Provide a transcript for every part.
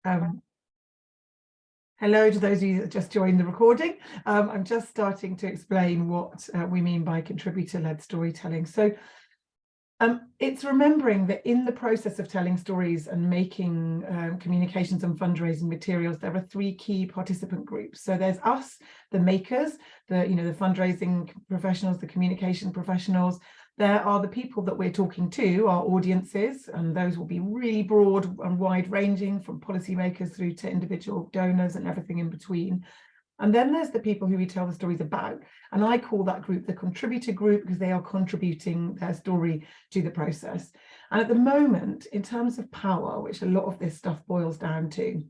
Um, Hello to those of you that just joined the recording. I'm just starting to explain what we mean by contributor-led storytelling. So it's remembering that in the process of telling stories and making communications and fundraising materials, there are three key participant groups. So there's us, the makers, the fundraising professionals, the communication professionals. There are the people that we're talking to, our audiences, and those will be really broad and wide-ranging, from policymakers through to individual donors and everything in between. And then there's the people who we tell the stories about, and I call that group the contributor group because they are contributing their story to the process. And at the moment, in terms of power, which a lot of this stuff boils down to,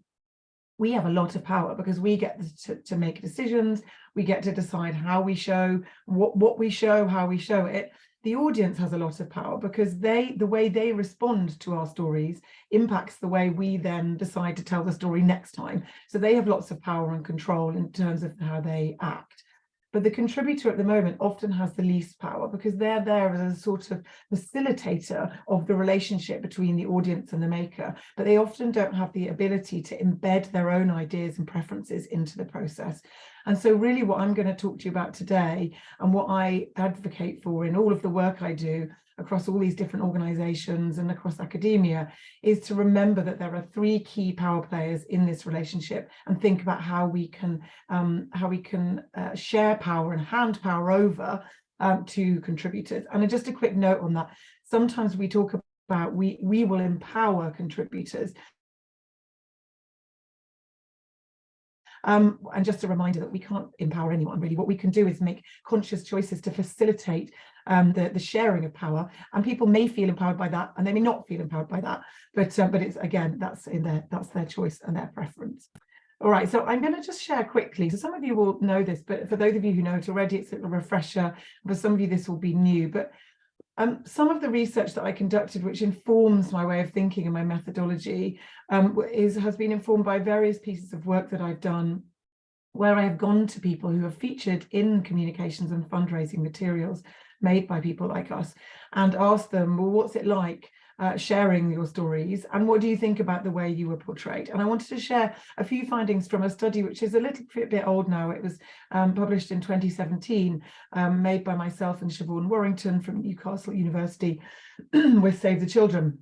we have a lot of power because we get to make decisions, we get to decide how we show, what we show, how we show it. The audience has a lot of power because the way they respond to our stories impacts the way we then decide to tell the story next time. So they have lots of power and control in terms of how they act. But the contributor at the moment often has the least power because they're there as a sort of facilitator of the relationship between the audience and the maker, but they often don't have the ability to embed their own ideas and preferences into the process. And so really what I'm going to talk to you about today, and what I advocate for in all of the work I do across all these different organizations and across academia, is to remember that there are three key power players in this relationship, and think about how we can share power and hand power over to contributors. And just a quick note on that, sometimes we talk about we will empower contributors. And just a reminder that we can't empower anyone, really. What we can do is make conscious choices to facilitate the sharing of power, and people may feel empowered by that, and they may not feel empowered by that. But it's, again, that's their choice and their preference. All right, so I'm going to just share quickly. So some of you will know this, but for those of you who know it already, it's a refresher. For some of you, this will be new. But some of the research that I conducted, which informs my way of thinking and my methodology, has been informed by various pieces of work that I've done, where I have gone to people who have featured in communications and fundraising materials made by people like us, and asked them, well, what's it like sharing your stories, and what do you think about the way you were portrayed? And I wanted to share a few findings from a study which is a little bit old now. It was published in 2017, made by myself and Siobhan Warrington from Newcastle University with Save the Children,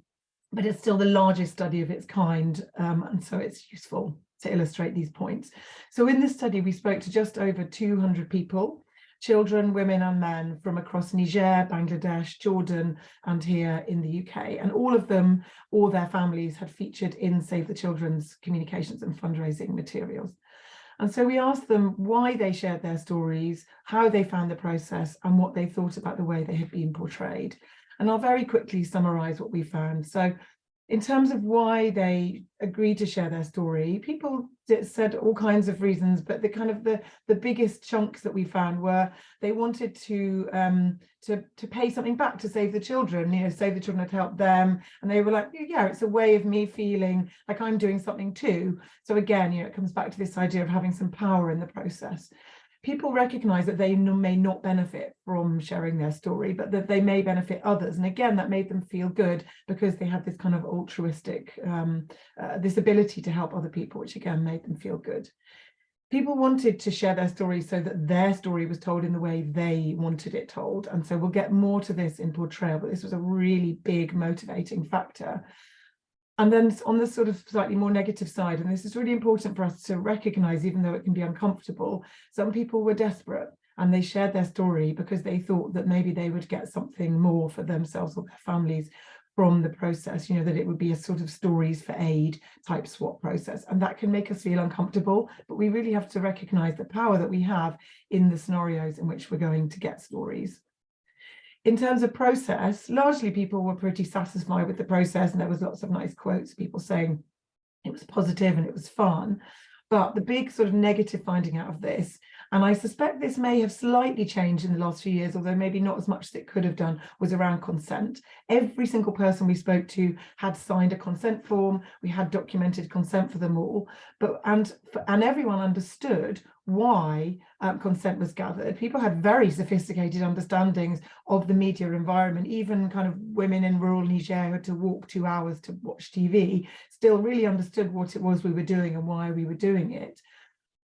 but it's still the largest study of its kind, and so it's useful to illustrate these points. So in this study, we spoke to just over 200 people, children, women and men, from across Niger, Bangladesh, Jordan, and here in the UK. And all of them, or their families, had featured in Save the Children's communications and fundraising materials. And so we asked them why they shared their stories, how they found the process, and what they thought about the way they had been portrayed. And I'll very quickly summarize what we found. So in terms of why they agreed to share their story, people said all kinds of reasons, but the biggest chunks that we found were they wanted to pay something back to Save the Children. Save the Children had helped them, and they were like, yeah, it's a way of me feeling like I'm doing something too. So again, it comes back to this idea of having some power in the process. People recognize that they may not benefit from sharing their story, but that they may benefit others. And again, that made them feel good because they had this kind of altruistic, this ability to help other people, which again made them feel good. People wanted to share their story so that their story was told in the way they wanted it told. And so we'll get more to this in portrayal, but this was a really big motivating factor. And then on the sort of slightly more negative side, and this is really important for us to recognize, even though it can be uncomfortable, some people were desperate and they shared their story because they thought that maybe they would get something more for themselves or their families from the process, that it would be a sort of stories for aid type swap process. And that can make us feel uncomfortable, but we really have to recognize the power that we have in the scenarios in which we're going to get stories. In terms of process, largely people were pretty satisfied with the process, and there was lots of nice quotes, people saying it was positive and it was fun. But the big sort of negative finding out of this, and I suspect this may have slightly changed in the last few years, although maybe not as much as it could have done, was around consent. Every single person we spoke to had signed a consent form. We had documented consent for them all, and everyone understood why consent was gathered. People had very sophisticated understandings of the media environment. Even kind of women in rural Niger who had to walk 2 hours to watch TV still really understood what it was we were doing and why we were doing it.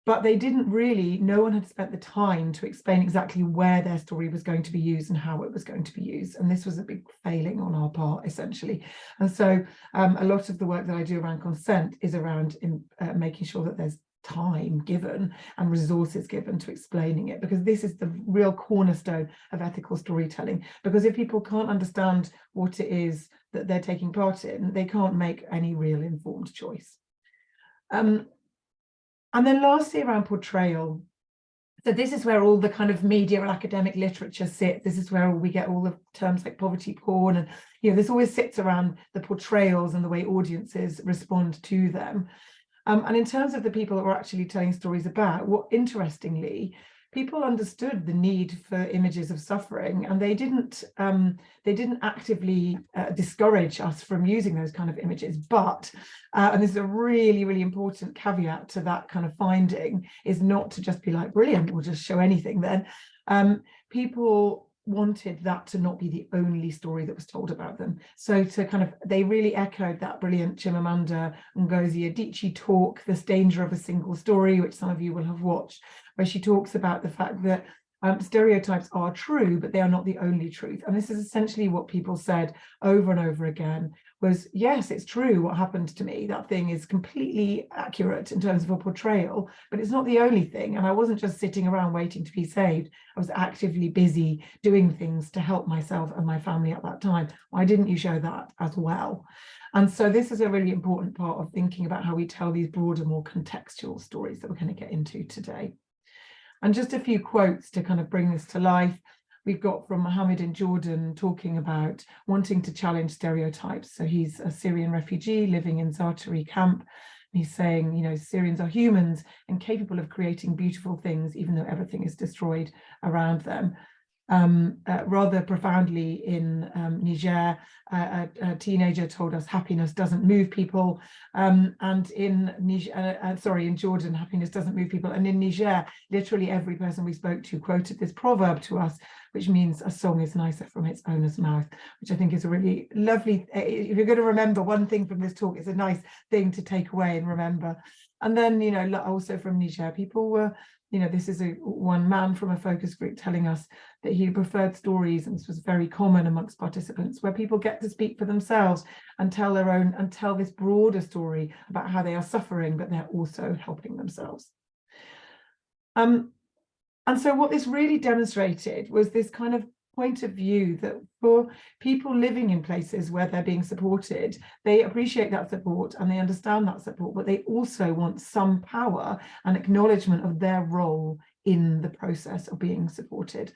But they didn't really, no one had spent the time to explain exactly where their story was going to be used and how it was going to be used. And this was a big failing on our part, essentially. And so a lot of the work that I do around consent is around making sure that there's time given and resources given to explaining it, because this is the real cornerstone of ethical storytelling. Because if people can't understand what it is that they're taking part in, they can't make any real informed choice. And then lastly, around portrayal. So this is where all the kind of media and academic literature sits. This is where we get all the terms like poverty porn, and this always sits around the portrayals and the way audiences respond to them. And in terms of the people that we're actually telling stories about, what interestingly, people understood the need for images of suffering, and they didn't actively discourage us from using those kind of images. But and this is a really, really important caveat to that kind of finding, is not to just be like, brilliant, we'll just show anything then. People wanted that to not be the only story that was told about them. So they really echoed that brilliant Chimamanda Ngozi Adichie talk, This Danger of a Single Story, which some of you will have watched, where she talks about the fact that stereotypes are true, but they are not the only truth. And this is essentially what people said over and over again, was, yes, it's true what happened to me. That thing is completely accurate in terms of a portrayal, but it's not the only thing. And I wasn't just sitting around waiting to be saved. I was actively busy doing things to help myself and my family at that time. Why didn't you show that as well? And so this is a really important part of thinking about how we tell these broader, more contextual stories that we're going to get into today. And just a few quotes to kind of bring this to life. We've got from Mohammed in Jordan talking about wanting to challenge stereotypes. So he's a Syrian refugee living in Zaatari camp. He's saying, Syrians are humans and capable of creating beautiful things, even though everything is destroyed around them. Rather profoundly in Niger, a teenager told us happiness doesn't move people, and in Jordan, happiness doesn't move people, and in Niger, literally every person we spoke to quoted this proverb to us, which means a song is nicer from its owner's mouth, which I think is a really lovely, if you're going to remember one thing from this talk, it's a nice thing to take away and remember. And then, also from Niger, people were, this is one man from a focus group telling us that he preferred stories, and this was very common amongst participants, where people get to speak for themselves and tell their own, and tell this broader story about how they are suffering, but they're also helping themselves. And so what this really demonstrated was this kind of point of view that for people living in places where they're being supported, they appreciate that support and they understand that support, but they also want some power and acknowledgement of their role in the process of being supported.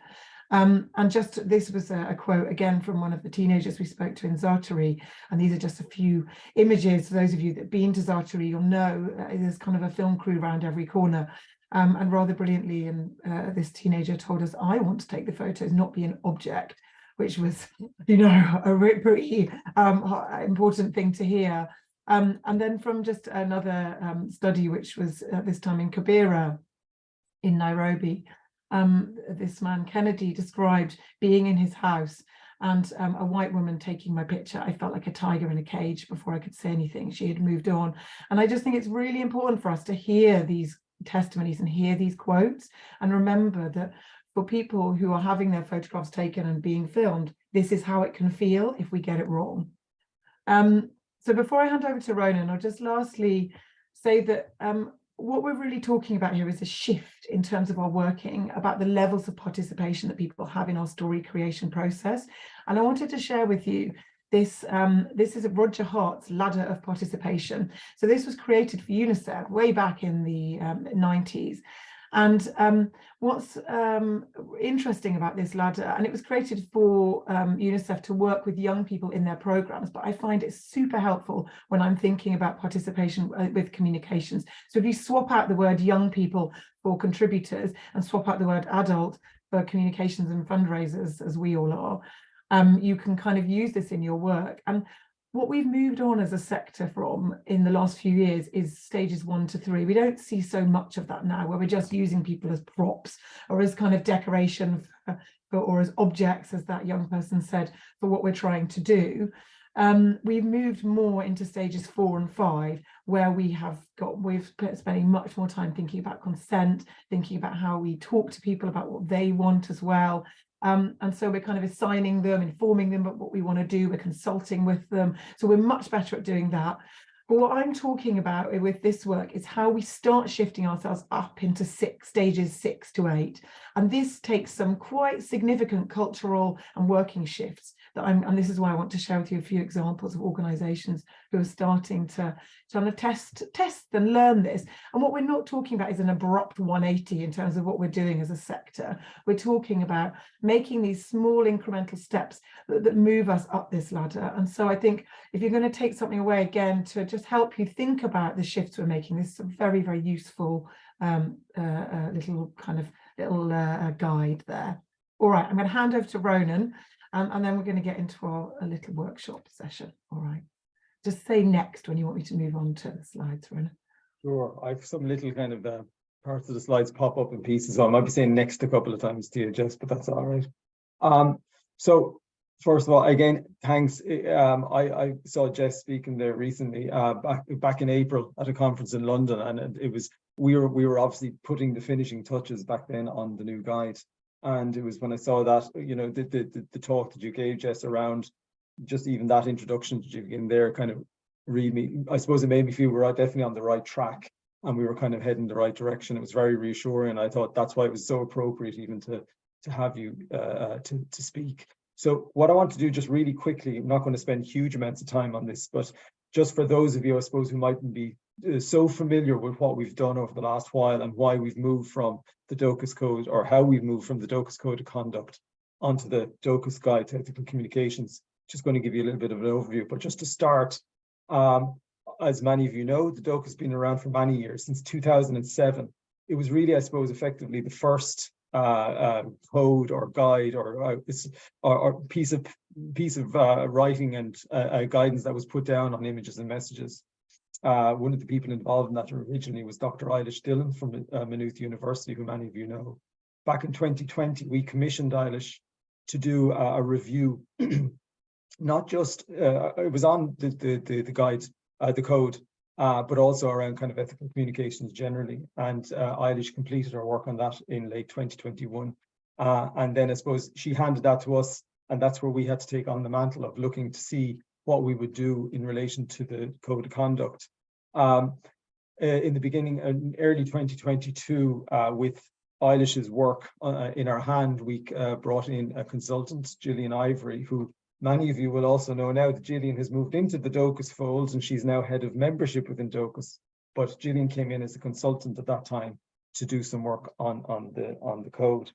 And just this was a quote again from one of the teenagers we spoke to in Zaatari, and these are just a few images. For those of you that have been to Zaatari, you'll know there's kind of a film crew around every corner. And rather brilliantly, and this teenager told us, I want to take the photos, not be an object, which was, a pretty important thing to hear. And then from just another study, which was this time in Kibera in Nairobi, this man Kennedy described being in his house and a white woman taking my picture. I felt like a tiger in a cage before I could say anything. She had moved on. And I just think it's really important for us to hear these testimonies and hear these quotes, and remember that for people who are having their photographs taken and being filmed, this is how it can feel if we get it wrong. So before I hand over to Ronan, I'll just lastly say that what we're really talking about here is a shift in terms of our working about the levels of participation that people have in our story creation process. And I wanted to share with you this is Roger Hart's ladder of participation. So this was created for UNICEF way back in the 90s. And what's interesting about this ladder, and it was created for UNICEF to work with young people in their programs, but I find it super helpful when I'm thinking about participation with communications. So if you swap out the word young people for contributors and swap out the word adult for communications and fundraisers, as we all are, you can kind of use this in your work. And what we've moved on as a sector from in the last few years is stages 1 to 3. We don't see so much of that now, where we're just using people as props or as kind of decoration or as objects, as that young person said, for what we're trying to do. We've moved more into stages 4 and 5, where we're spending much more time thinking about consent, thinking about how we talk to people about what they want as well. And so we're kind of assigning them, informing them about what we want to do, we're consulting with them. So we're much better at doing that. But what I'm talking about with this work is how we start shifting ourselves up into stages 6 to 8. And this takes some quite significant cultural and working shifts and this is why I want to share with you a few examples of organisations who are starting to kind of test and learn this. And what we're not talking about is an abrupt 180 in terms of what we're doing as a sector. We're talking about making these small incremental steps that move us up this ladder. And so I think if you're going to take something away, again, to just help you think about the shifts we're making, this is a very, very useful little guide there. All right, I'm going to hand over to Ronan. And then we're going to get into a little workshop session. All right. Just say next when you want me to move on to the slides, Ronan. Sure. I have some little kind of parts of the slides pop up in pieces, so I might be saying next a couple of times to you, Jess, but that's all right. So first of all, again, thanks. I saw Jess speaking there recently, back in April at a conference in London, and it was we were obviously putting the finishing touches back then on the new guide. And it was when I saw that, you know, the talk that you gave, Jess, around just even that introduction that you gave in there kind of really, I suppose it made me feel we're definitely on the right track and we were kind of heading the right direction. It was very reassuring. I thought that's why it was so appropriate even to have you to speak. So what I want to do just really quickly, I'm not going to spend huge amounts of time on this, but just for those of you, I suppose, who mightn't be so familiar with what we've done over the last while and why we've moved from the Dóchas Code, or how we've moved from the Dóchas Code of Conduct onto the Dóchas Guide to Ethical Communications. Just going to give you a little bit of an overview, but just to start, as many of you know, the Dóchas has been around for many years, since 2007. It was really, I suppose, effectively the first code or guide or piece of writing and guidance that was put down on images and messages. One of the people involved in that originally was Dr. Eilish Dillon from Maynooth University, who many of you know. Back in 2020, we commissioned Eilish to do a review, not just, it was on the guide, the code, but also around kind of ethical communications generally. And Eilish completed her work on that in late 2021. And then I suppose she handed that to us, and that's where we had to take on the mantle of looking to see what we would do in relation to the code of conduct. In the beginning, in early 2022, with Eilish's work in our hand, we brought in a consultant, Gillian Ivory, who many of you will also know now that Gillian has moved into the Dóchas fold and she's now head of membership within Dóchas. But Gillian came in as a consultant at that time to do some work on the code.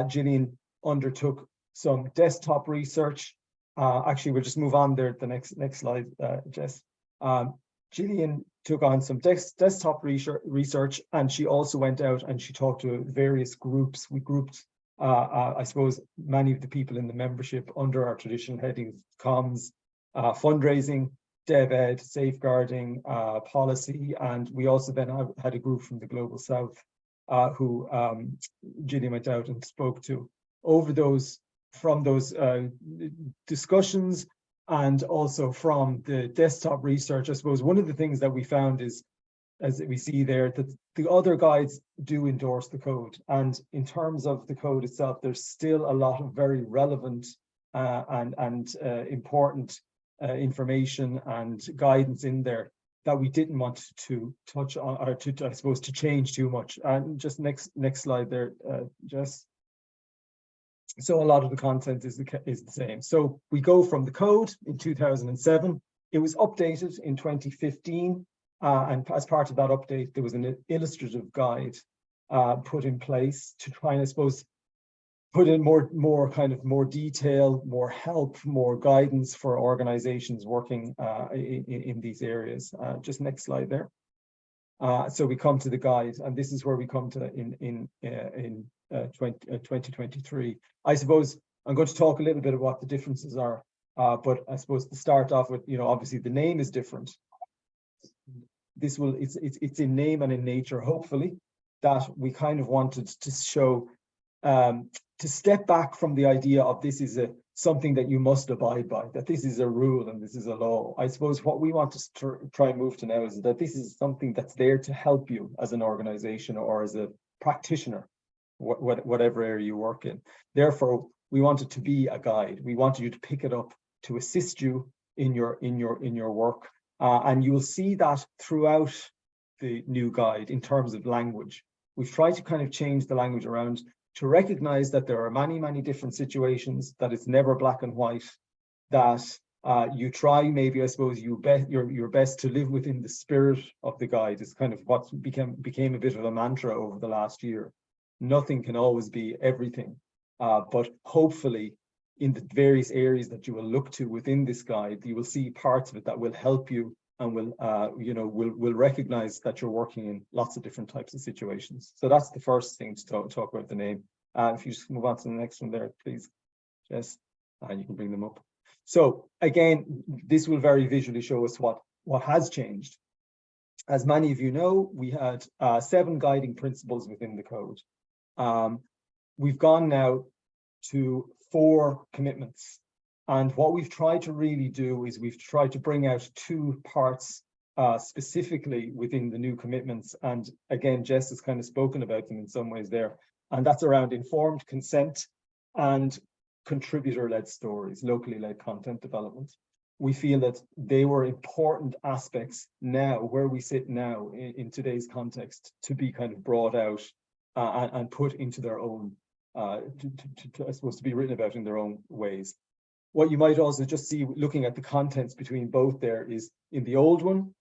Gillian undertook some desktop research. Actually, we'll just move on there to the next slide, Jess. Gillian took on some desktop research, and she also went out and she talked to various groups. We grouped, I suppose, many of the people in the membership under our traditional headings: comms, fundraising, dev ed, safeguarding, policy, and we also then had a group from the Global South who Gillian went out and spoke to. From those discussions and also from the desktop research, I suppose one of the things that we found is, as we see there, that the other guides do endorse the code. And in terms of the code itself, there's still a lot of very relevant and important information and guidance in there that we didn't want to touch on, or to, I suppose, to change too much. And just next slide there, Jess. So a lot of the content is the same. So we go from the code in 2007. It was updated in 2015. And as part of that update, there was an illustrative guide put in place to try and, I suppose, put in more detail, more help, more guidance for organizations working in these areas. Just next slide there. So we come to the guide, and this is where we come to in 2023. I suppose I'm going to talk a little bit about what the differences are But I suppose to start off with, obviously the name is different. It's in name and in nature, hopefully, that we kind of wanted to show, to step back from the idea of this is something that you must abide by, that this is a rule and this is a law. I suppose what we want to try and move to now is that this is something that's there to help you as an organization or as a practitioner, whatever area you work in. Therefore, we want it to be a guide. We want you to pick it up to assist you in your work. And you will see that throughout the new guide in terms of language. We've tried to kind of change the language around to recognize that there are many, many different situations, that it's never black and white, that you try, maybe, I suppose, your best to live within the spirit of the guide is kind of what became a bit of a mantra over the last year. Nothing can always be everything, but hopefully in the various areas that you will look to within this guide, you will see parts of it that will help you and will recognize that you're working in lots of different types of situations. So that's the first thing to talk about the name. If you just move on to the next one there, please, Jess, and you can bring them up. So again, this will very visually show us what has changed. As many of you know, we had 7 guiding principles within the code. We've gone now to 4 commitments. And what we've tried to really do is we've tried to bring out 2 parts specifically within the new commitments. And again, Jess has kind of spoken about them in some ways there. And that's around informed consent and contributor-led stories, locally led content development. We feel that they were important aspects now, where we sit now in today's context, to be kind of brought out and put into their own, I suppose, to be written about in their own ways. What you might also just see looking at the contents between both there is in the old one,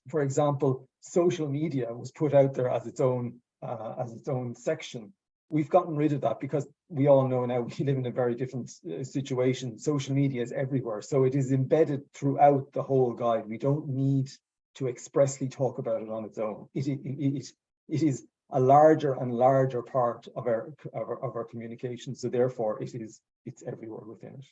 for example, social media was put out there as its own section. We've gotten rid of that because we all know now we live in a very different situation. Social media is everywhere, so it is embedded throughout the whole guide. We don't need to expressly talk about it on its own. It is a larger and larger part of our communication, so therefore it's everywhere within it.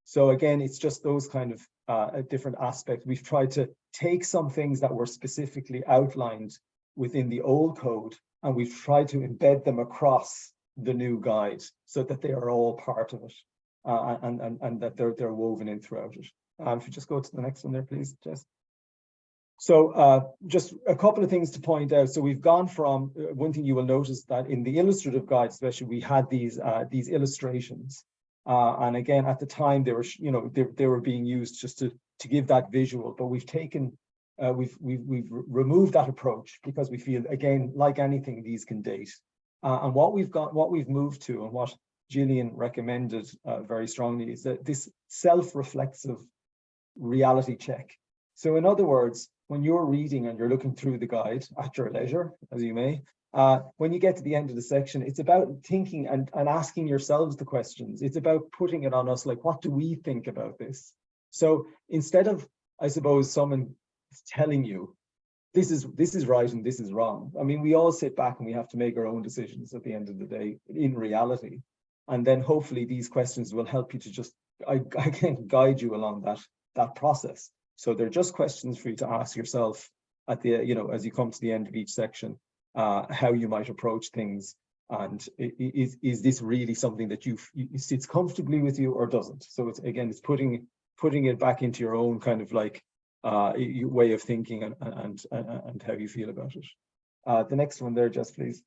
So again, it's just those kind of different aspects. We've tried to take some things that were specifically outlined within the old code, and we've tried to embed them across the new guide so that they are all part of it, and that they're woven in throughout it. If you just go to the next one there, please, Jess. So just a couple of things to point out. So we've gone from, one thing you will notice that in the illustrative guide, especially, we had these illustrations. And again, at the time, they were, they were being used just to give that visual. But we've taken, we've removed that approach because we feel, again, like anything, these can date. And what we've moved to, and what Gillian recommended very strongly, is that this self-reflexive reality check. So in other words, when you're reading and you're looking through the guide at your leisure, as you may, when you get to the end of the section, it's about thinking and asking yourselves the questions. It's about putting it on us, like, what do we think about this? So instead of, I suppose, someone telling you, this is right and this is wrong. I mean, we all sit back and we have to make our own decisions at the end of the day, in reality. And then hopefully these questions will help you to just, I can guide you along that process. So they're just questions for you to ask yourself at the, as you come to the end of each section, how you might approach things, and is this really something that sits comfortably with you or doesn't? So it's putting it back into your own kind of like way of thinking and how you feel about it. The next one there, Jess, please.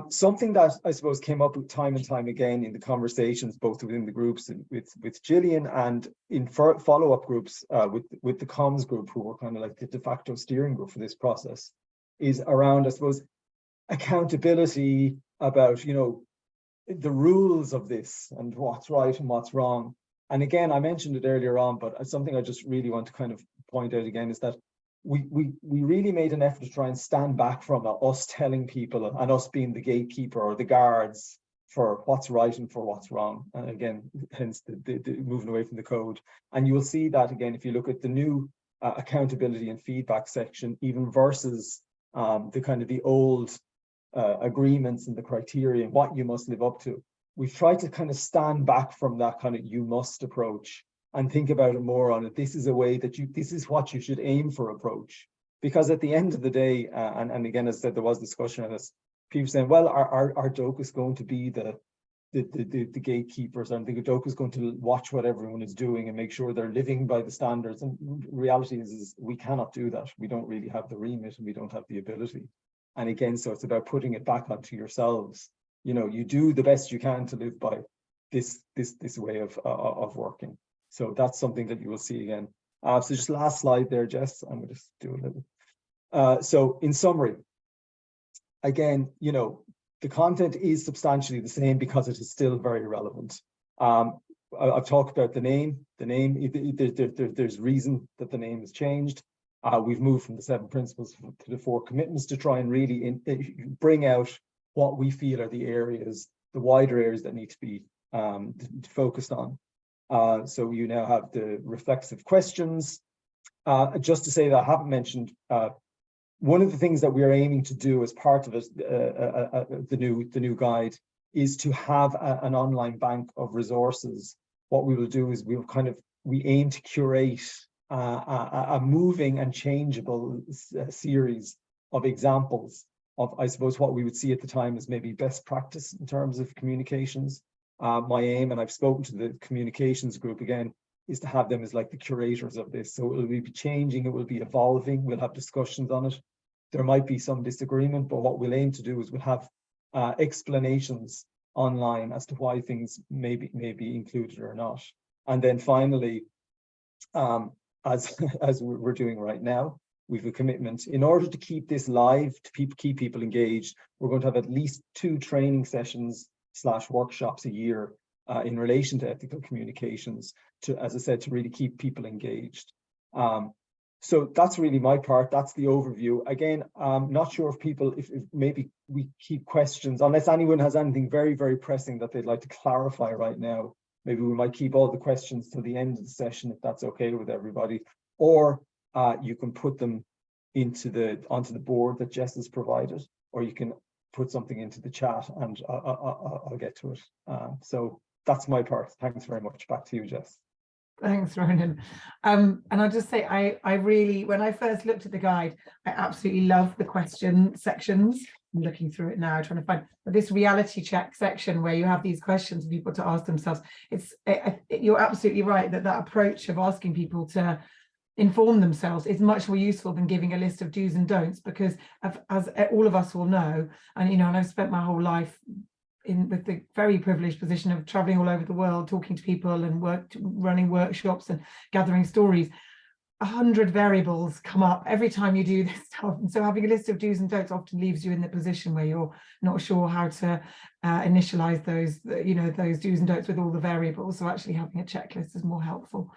Something that I suppose came up time and time again in the conversations, both within the groups and with Gillian, and in follow-up groups with the comms group, who were kind of like the de facto steering group for this process, is around, I suppose, accountability, about, the rules of this and what's right and what's wrong. And again, I mentioned it earlier on, but something I just really want to kind of point out again is that we really made an effort to try and stand back from us telling people and us being the gatekeeper or the guards for what's right and for what's wrong. And again, hence the moving away from the code. And you will see that again if you look at the new accountability and feedback section, even versus the kind of the old agreements and the criteria and what you must live up to. we've tried to kind of stand back from that kind of you must approach and think about it more on it. This is a way that this is what you should aim for approach. Because at the end of the day, and again, as I said, there was discussion on this, people saying, well, are Dóchas going to be the gatekeepers, and the Dóchas is going to watch what everyone is doing and make sure they're living by the standards? And reality is we cannot do that. We don't really have the remit, and we don't have the ability. And again, so it's about putting it back onto yourselves. You know, you do the best you can to live by this way of working. So that's something that you will see again. So just last slide there, Jess. I'm going to just do a little. So in summary, again, you know, the content is substantially the same because it is still very relevant. I've talked about the name. There's reason that the name has changed. We've moved from the 7 principles to the 4 commitments to try and really bring out what we feel are the areas, the wider areas that need to be focused on. So you now have the reflexive questions. Just to say that I haven't mentioned, one of the things that we are aiming to do as part of it, the new guide, is to have an online bank of resources. What we will do is we aim to curate a moving and changeable series of examples of, I suppose, what we would see at the time as maybe best practice in terms of communications. My aim, and I've spoken to the communications group again, is to have them as like the curators of this. So it will be changing, it will be evolving, we'll have discussions on it. There might be some disagreement, but what we'll aim to do is we'll have explanations online as to why things may be included or not. And then finally, as we're doing right now, we've a commitment. In order to keep this live, to keep people engaged, we're going to have at least 2 training sessions / workshops a year in relation to ethical communications, to, as I said, to really keep people engaged. So that's really my part. That's the overview. Again, I'm not sure if people, if maybe we keep questions, unless anyone has anything very, very pressing that they'd like to clarify right now. Maybe we might keep all the questions till the end of the session, if that's okay with everybody. Or you can put them onto the board that Jess has provided, or you can put something into the chat and I'll get to it. So that's my part. Thanks very much. Back to you, Jess. Thanks, Ronan. And I'll just say, I really, when I first looked at the guide, I absolutely love the question sections. I'm looking through it now, trying to find this reality check section where you have these questions for people to ask themselves. You're absolutely right that approach of asking people to inform themselves is much more useful than giving a list of do's and don'ts, because as all of us will know, and and I've spent my whole life with the very privileged position of traveling all over the world, talking to people and running workshops and gathering stories. 100 variables come up every time you do this stuff, and so having a list of do's and don'ts often leaves you in the position where you're not sure how to initialize those those do's and don'ts with all the variables. So actually having a checklist is more helpful.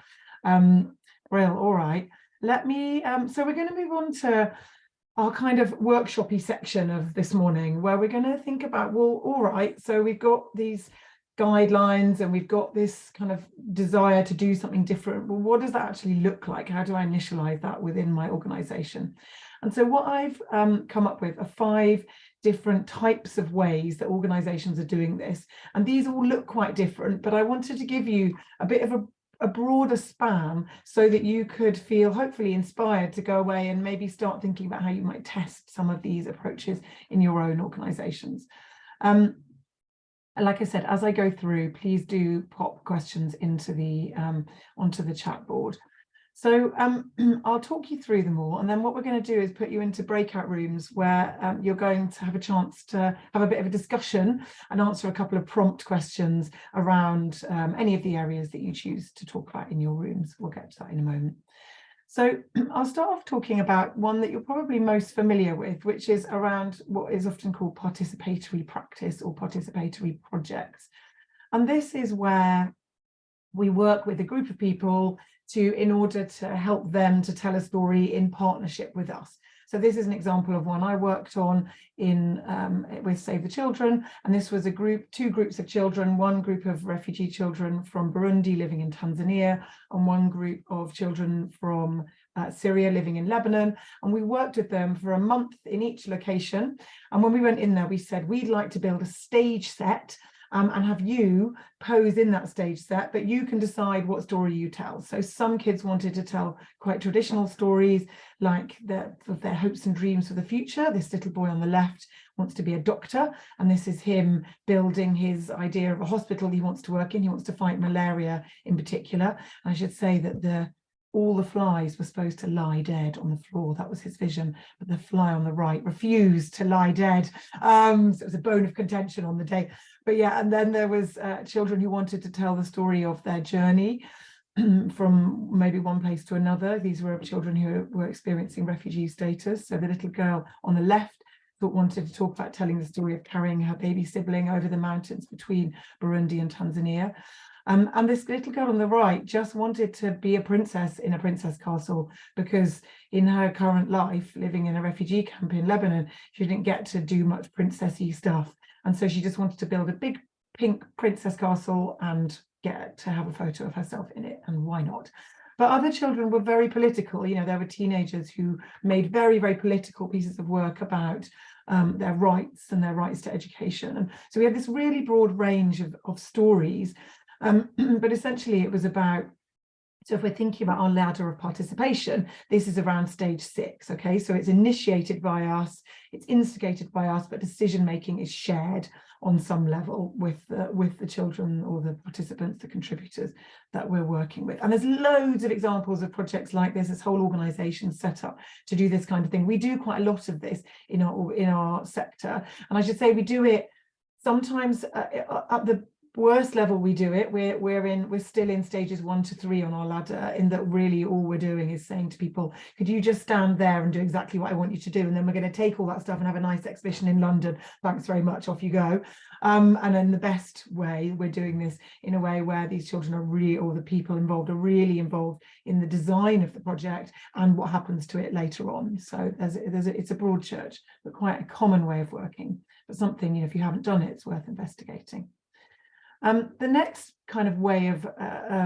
Well, all right, let me so we're going to move on to our kind of workshopy section of this morning, where we're going to think about, well, all right, so we've got these guidelines and we've got this kind of desire to do something different. Well, what does that actually look like? How do I initialize that within my organization? And so what I've come up with are 5 different types of ways that organizations are doing this. And these all look quite different, but I wanted to give you a bit of a broader span so that you could feel hopefully inspired to go away and maybe start thinking about how you might test some of these approaches in your own organizations. Like I said, as I go through, please do pop questions into the onto the chat board. So I'll talk you through them all, and then what we're going to do is put you into breakout rooms where you're going to have a chance to have a bit of a discussion and answer a couple of prompt questions around any of the areas that you choose to talk about in your rooms. We'll get to that in a moment. So I'll start off talking about one that you're probably most familiar with, which is around what is often called participatory practice or participatory projects. And this is where we work with a group of people in order to help them to tell a story in partnership with us. So this is an example of one I worked on with Save the Children, and this was 2 groups of children, one group of refugee children from Burundi living in Tanzania, and one group of children from Syria living in Lebanon. And we worked with them for a month in each location. And when we went in there, we said, we'd like to build a stage set and have you pose in that stage set, but you can decide what story you tell. So some kids wanted to tell quite traditional stories, like their hopes and dreams for the future. This little boy on the left wants to be a doctor, and this is him building his idea of a hospital he wants to work in. He wants to fight malaria in particular. And I should say that all the flies were supposed to lie dead on the floor. That was his vision, but the fly on the right refused to lie dead. So it was a bone of contention on the day. But yeah, and then there was children who wanted to tell the story of their journey from maybe one place to another. These were children who were experiencing refugee status. So the little girl on the left wanted to talk about telling the story of carrying her baby sibling over the mountains between Burundi and Tanzania. And this little girl on the right just wanted to be a princess in a princess castle, because in her current life, living in a refugee camp in Lebanon, she didn't get to do much princessy stuff. And so she just wanted to build a big pink princess castle and get to have a photo of herself in it, and why not? But other children were very political. You know, there were teenagers who made very, very political pieces of work about their rights and their rights to education. And so we had this really broad range of stories. But essentially it was about, so if we're thinking about our ladder of participation, this is around stage 6, okay? So it's initiated by us, it's instigated by us, but decision making is shared on some level with the children or the participants, the contributors that we're working with. And there's loads of examples of projects like this whole organisation set up to do this kind of thing. We do quite a lot of this in our sector, and I should say we do it sometimes at the worst level. We do it, we're still in stages 1 to 3 on our ladder, in that really all we're doing is saying to people, could you just stand there and do exactly what I want you to do, and then we're going to take all that stuff and have a nice exhibition in London, thanks very much, off you go. And in the best way, we're doing this in a way where these children are really, or the people involved are really involved in the design of the project and what happens to it later on. So it's a broad church, but quite a common way of working, but something, you know, if you haven't done it, it's worth investigating. The next kind of way of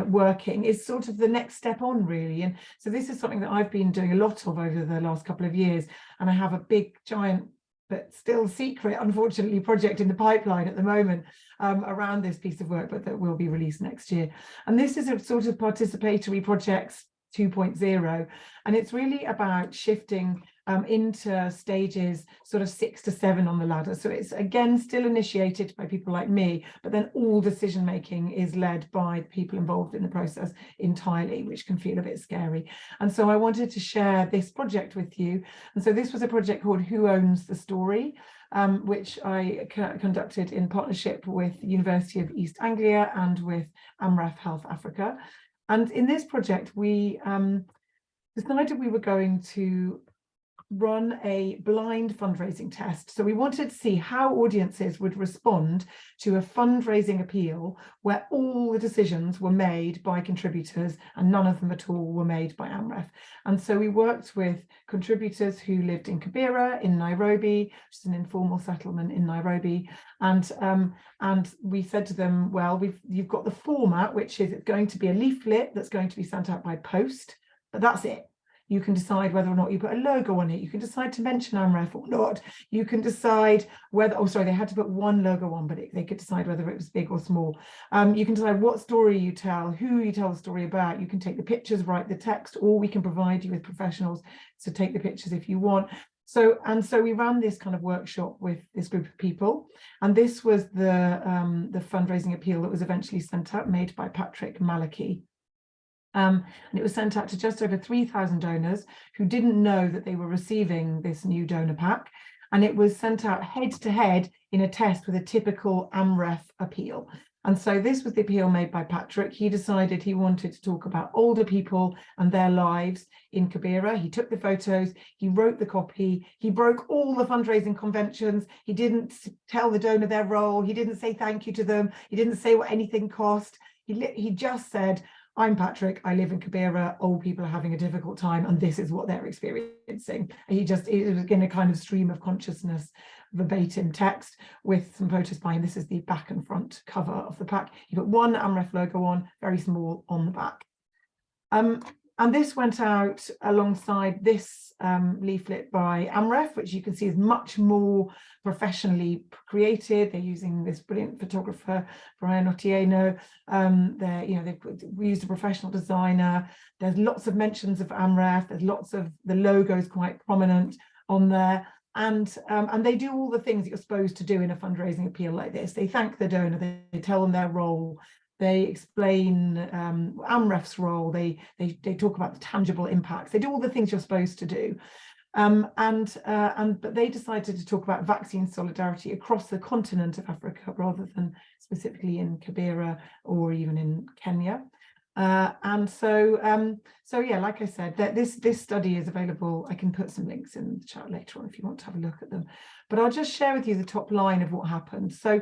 working is sort of the next step on, really. And so this is something that I've been doing a lot of over the last couple of years. And I have a big, giant, but still secret, unfortunately, project in the pipeline at the moment around this piece of work, but that will be released next year. And this is a sort of participatory projects 2.0, and it's really about shifting into stages sort of 6 to 7 on the ladder. So it's again still initiated by people like me, but then all decision making is led by people involved in the process entirely, which can feel a bit scary. And so I wanted to share this project with you. And so this was a project called Who Owns the Story, which I conducted in partnership with the University of East Anglia and with AmRef Health Africa. And in this project, we decided we were going to run a blind fundraising test. So we wanted to see how audiences would respond to a fundraising appeal where all the decisions were made by contributors and none of them at all were made by AmRef. And so we worked with contributors who lived in Kibera in Nairobi, which is an informal settlement in Nairobi. And we said to them, well, you've got the format, which is it's going to be a leaflet that's going to be sent out by post, but that's it. You can decide whether or not you put a logo on it. You can decide to mention AmRef or not. You can decide whether, oh, sorry, they had to put one logo on, but they could decide whether it was big or small. You can decide what story you tell, who you tell the story about. You can take the pictures, write the text, or we can provide you with professionals to take the pictures if you want. So we ran this kind of workshop with this group of people, and this was the fundraising appeal that was eventually sent out, made by Patrick Malachy. And it was sent out to just over 3,000 donors who didn't know that they were receiving this new donor pack. And it was sent out head to head in a test with a typical AmRef appeal. And so this was the appeal made by Patrick. He decided he wanted to talk about older people and their lives in Kibera. He took the photos, he wrote the copy, he broke all the fundraising conventions. He didn't tell the donor their role. He didn't say thank you to them. He didn't say what anything cost. He just said, I'm Patrick, I live in Kibera, old people are having a difficult time, and this is what they're experiencing. It was in a kind of stream of consciousness, verbatim text with some photos by him. This is the back and front cover of the pack. He put one AmRef logo on, very small, on the back. And this went out alongside this leaflet by AMREF, which you can see is much more professionally created. They're using this brilliant photographer, Brian Otieno. We used a professional designer. There's lots of mentions of AMREF. There's lots of the logos quite prominent on there. And they do all the things that you're supposed to do in a fundraising appeal like this. They thank the donor, they tell them their role, they explain AMREF's role, they talk about the tangible impacts, they do all the things you're supposed to do. But they decided to talk about vaccine solidarity across the continent of Africa rather than specifically in Kibera or even in Kenya. So yeah, like I said, that this study is available. I can put some links in the chat later on if you want to have a look at them. But I'll just share with you the top line of what happened. So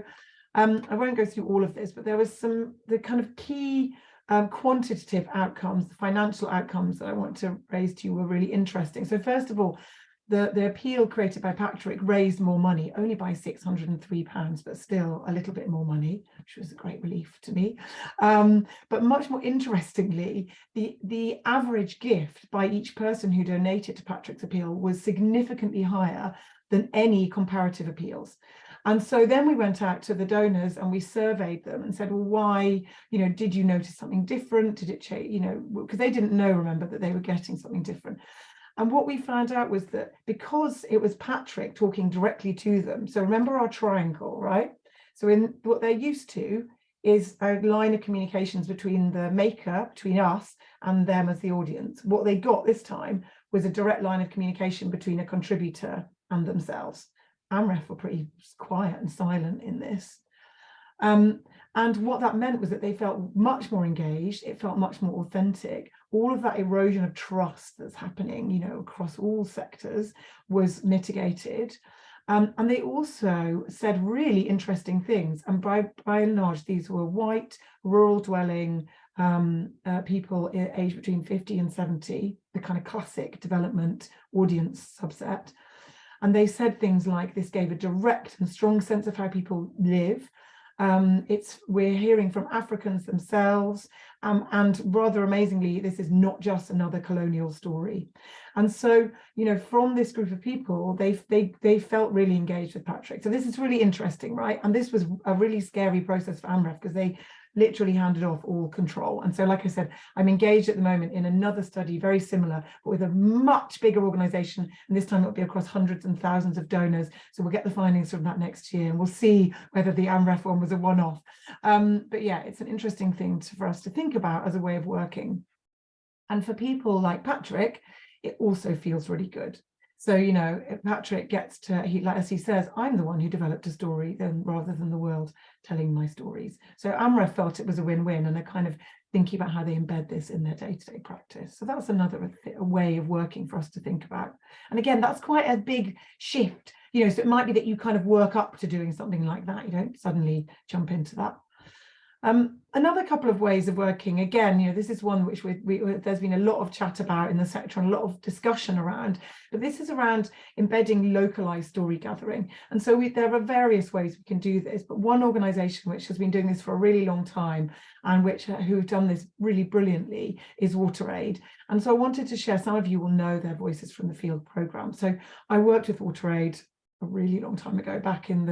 I won't go through all of this, but there was the kind of key quantitative outcomes, the financial outcomes that I want to raise to you were really interesting. So first of all, the appeal created by Patrick raised more money, only by £603, but still a little bit more money, which was a great relief to me. But much more interestingly, the average gift by each person who donated to Patrick's appeal was significantly higher than any comparative appeals. And so then we went out to the donors and we surveyed them and said, well, why, did you notice something different? Did it change, because they didn't know, remember, that they were getting something different. And what we found out was that because it was Patrick talking directly to them, so remember our triangle, right? So in what they're used to is a line of communications between the maker, between us and them as the audience. What they got this time was a direct line of communication between a contributor and themselves. AMREF were pretty quiet and silent in this. And what that meant was that they felt much more engaged, it felt much more authentic. All of that erosion of trust that's happening, across all sectors was mitigated. And they also said really interesting things. And by and large, these were white, rural dwelling people aged between 50 and 70, the kind of classic development audience subset. And they said things like this gave a direct and strong sense of how people live. We're hearing from Africans themselves, and rather amazingly, this is not just another colonial story. And so, from this group of people, they felt really engaged with Patrick. So this is really interesting, right? And this was a really scary process for AMREF because they literally handed off all control. And so, like I said, I'm engaged at the moment in another study, very similar, but with a much bigger organization. And this time it'll be across hundreds and thousands of donors. So we'll get the findings from that next year and we'll see whether the AMREF one was a one-off. But yeah, it's an interesting thing for us to think about as a way of working. And for people like Patrick, it also feels really good. So, Patrick gets to, as he says, I'm the one who developed a story rather than the world telling my stories. So AMREF felt it was a win-win, and they're kind of thinking about how they embed this in their day-to-day practice. So that's another way of working for us to think about. And again, that's quite a big shift, so it might be that you kind of work up to doing something like that. You don't suddenly jump into that. Another couple of ways of working, again, this is one which there's been a lot of chat about in the sector and a lot of discussion around, but this is around embedding localized story gathering. And so there are various ways we can do this, but one organization which has been doing this for a really long time and who've done this really brilliantly is WaterAid. And so I wanted to share, some of you will know their Voices from the Field program. So I worked with WaterAid a really long time ago, back in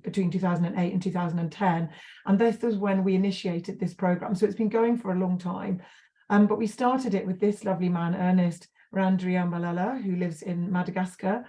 between 2008 and 2010, and this was when we initiated this program. So it's been going for a long time, but we started it with this lovely man, Ernest Randriamalala, who lives in Madagascar.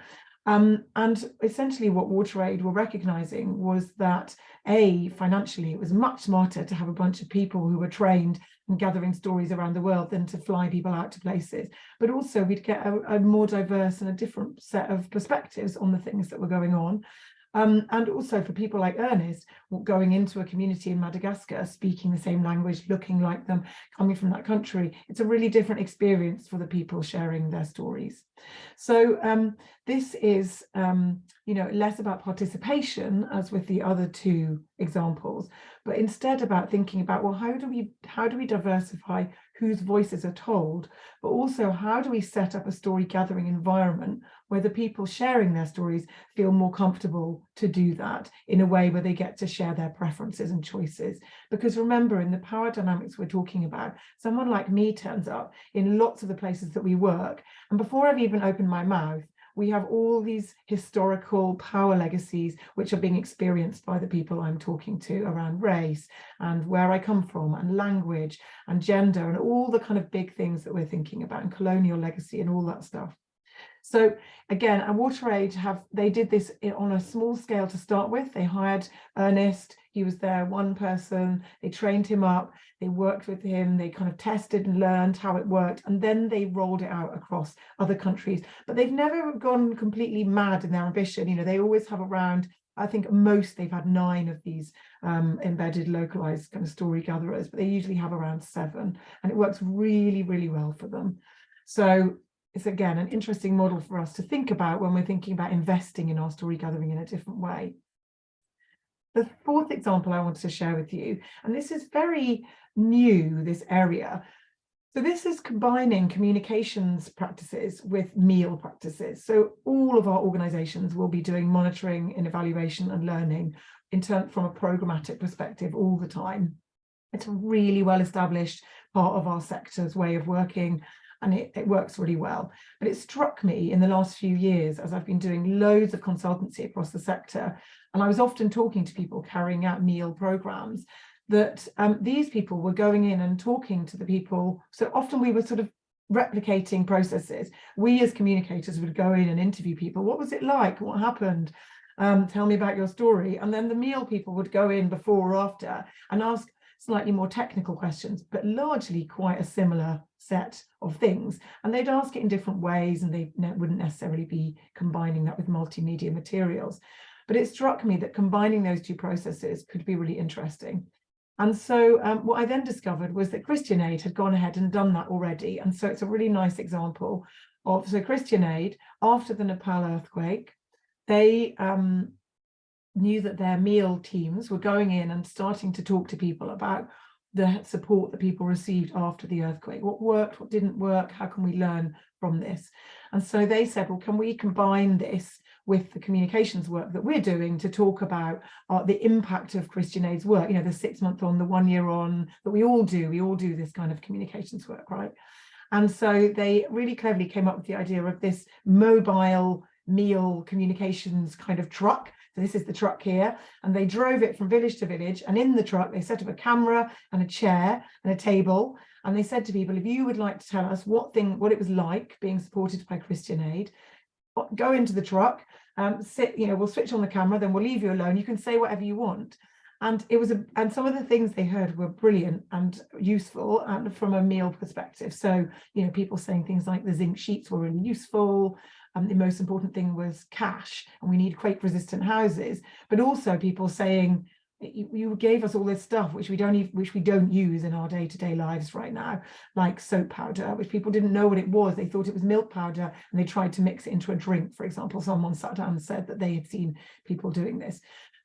And essentially what WaterAid were recognizing was that financially it was much smarter to have a bunch of people who were trained in gathering stories around the world than to fly people out to places, but also we'd get a more diverse and a different set of perspectives on the things that were going on. And also for people like Ernest, going into a community in Madagascar, speaking the same language, looking like them, coming from that country, it's a really different experience for the people sharing their stories. So this is, less about participation as with the other two examples, but instead about thinking about, well, how do we diversify whose voices are told, but also how do we set up a story gathering environment where the people sharing their stories feel more comfortable to do that in a way where they get to share their preferences and choices. Because remember, in the power dynamics we're talking about, someone like me turns up in lots of the places that we work, and before I've even opened my mouth, we have all these historical power legacies which are being experienced by the people I'm talking to around race and where I come from and language and gender and all the kind of big things that we're thinking about, and colonial legacy and all that stuff. So again, at WaterAid they did this on a small scale to start with. They hired Ernest, he was there, one person, they trained him up, they worked with him, they kind of tested and learned how it worked, and then they rolled it out across other countries. But they've never gone completely mad in their ambition. You know, they always have around, I think most they've had 9 of these embedded localized kind of story gatherers, but they usually have around 7, and it works really, really well for them. So it's again an interesting model for us to think about when we're thinking about investing in our story gathering in a different way. The 4th example I wanted to share with you, and this is very new, this area. So this is combining communications practices with meal practices. So all of our organizations will be doing monitoring and evaluation and learning from a programmatic perspective all the time. It's a really well established part of our sector's way of working, and it works really well. But it struck me in the last few years, as I've been doing loads of consultancy across the sector, and I was often talking to people carrying out meal programs, that these people were going in and talking to the people. So often we were sort of replicating processes. We as communicators would go in and interview people. What was it like? What happened? Tell me about your story. And then the meal people would go in before or after and ask slightly more technical questions, but largely quite a similar set of things. And they'd ask it in different ways, and they wouldn't necessarily be combining that with multimedia materials. But it struck me that combining those 2 processes could be really interesting. And so what I then discovered was that Christian Aid had gone ahead and done that already. And so it's a really nice example of, so Christian Aid, after the Nepal earthquake, they knew that their meal teams were going in and starting to talk to people about the support that people received after the earthquake. What worked, what didn't work, how can we learn from this? And so they said, well, can we combine this with the communications work that we're doing to talk about the impact of Christian Aid's work, you know, the 6-month on, the 1 year on, that we all do this kind of communications work, right? And so they really cleverly came up with the idea of this mobile meal communications kind of truck. So this is the truck here, and they drove it from village to village, and in the truck they set up a camera and a chair and a table, and they said to people, if you would like to tell us what it was like being supported by Christian Aid, go into the truck, sit, you know, we'll switch on the camera, then we'll leave you alone, you can say whatever you want. And it was and some of the things they heard were brilliant and useful, and from a meal perspective. So, you know, people saying things like the zinc sheets were really useful. The most important thing was cash, and we need quake-resistant houses. But also people saying, you gave us all this stuff which we don't use in our day-to-day lives right now, like soap powder, which people didn't know what it was. They thought it was milk powder, and they tried to mix it into a drink, for example. Someone sat down and said that they had seen people doing this.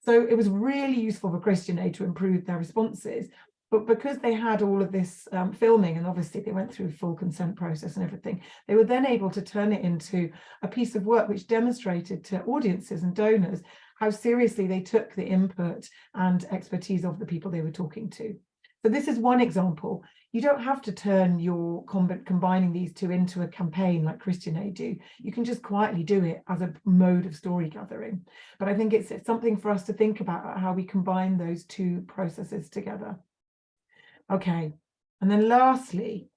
So it was really useful for Christian Aid to improve their responses. But because they had all of this filming, and obviously they went through full consent process and everything, they were then able to turn it into a piece of work which demonstrated to audiences and donors how seriously they took the input and expertise of the people they were talking to. So this is one example. You don't have to turn your combining these 2 into a campaign like Christian Aid do. You can just quietly do it as a mode of story gathering. But I think it's something for us to think about how we combine those 2 processes together. Okay, and then lastly,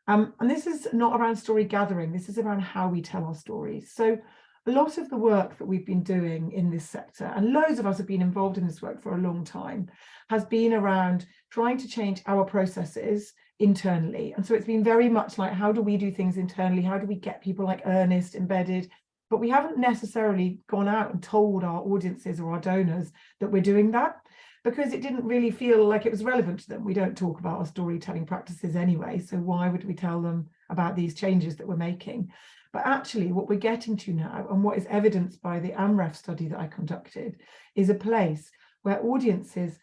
and this is not around story gathering, this is around how we tell our stories. So a lot of the work that we've been doing in this sector, and loads of us have been involved in this work for a long time, has been around trying to change our processes internally. And so it's been very much like, how do we do things internally? How do we get people like Ernest embedded? But we haven't necessarily gone out and told our audiences or our donors that we're doing that, because it didn't really feel like it was relevant to them. We don't talk about our storytelling practices anyway, so why would we tell them about these changes that we're making? But actually what we're getting to now, and what is evidenced by the AMREF study that I conducted, is a place where audiences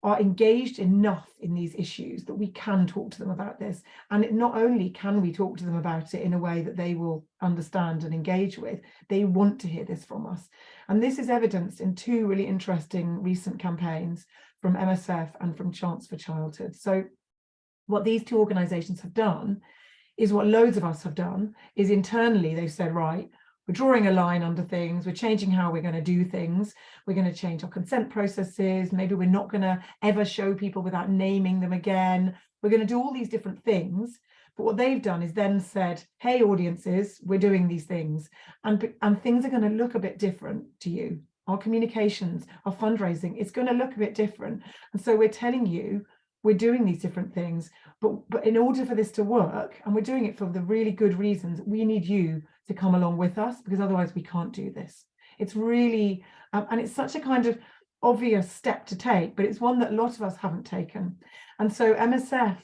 are engaged enough in these issues that we can talk to them about this. And not only can we talk to them about it in a way that they will understand and engage with, they want to hear this from us. And this is evidenced in two really interesting recent campaigns from MSF and from Chance for Childhood. So what these two organisations have done is what loads of us have done, is internally they've said, right, we're drawing a line under things, we're changing how we're going to do things, we're going to change our consent processes, maybe we're not going to ever show people without naming them again, we're going to do all these different things. But what they've done is then said, hey audiences, we're doing these things, and things are going to look a bit different to you. Our communications, our fundraising, it's going to look a bit different. And so we're telling you, we're doing these different things, but in order for this to work, and we're doing it for the really good reasons, we need you to come along with us, because otherwise we can't do this. It's really, and it's such a kind of obvious step to take, but it's one that a lot of us haven't taken. And so MSF,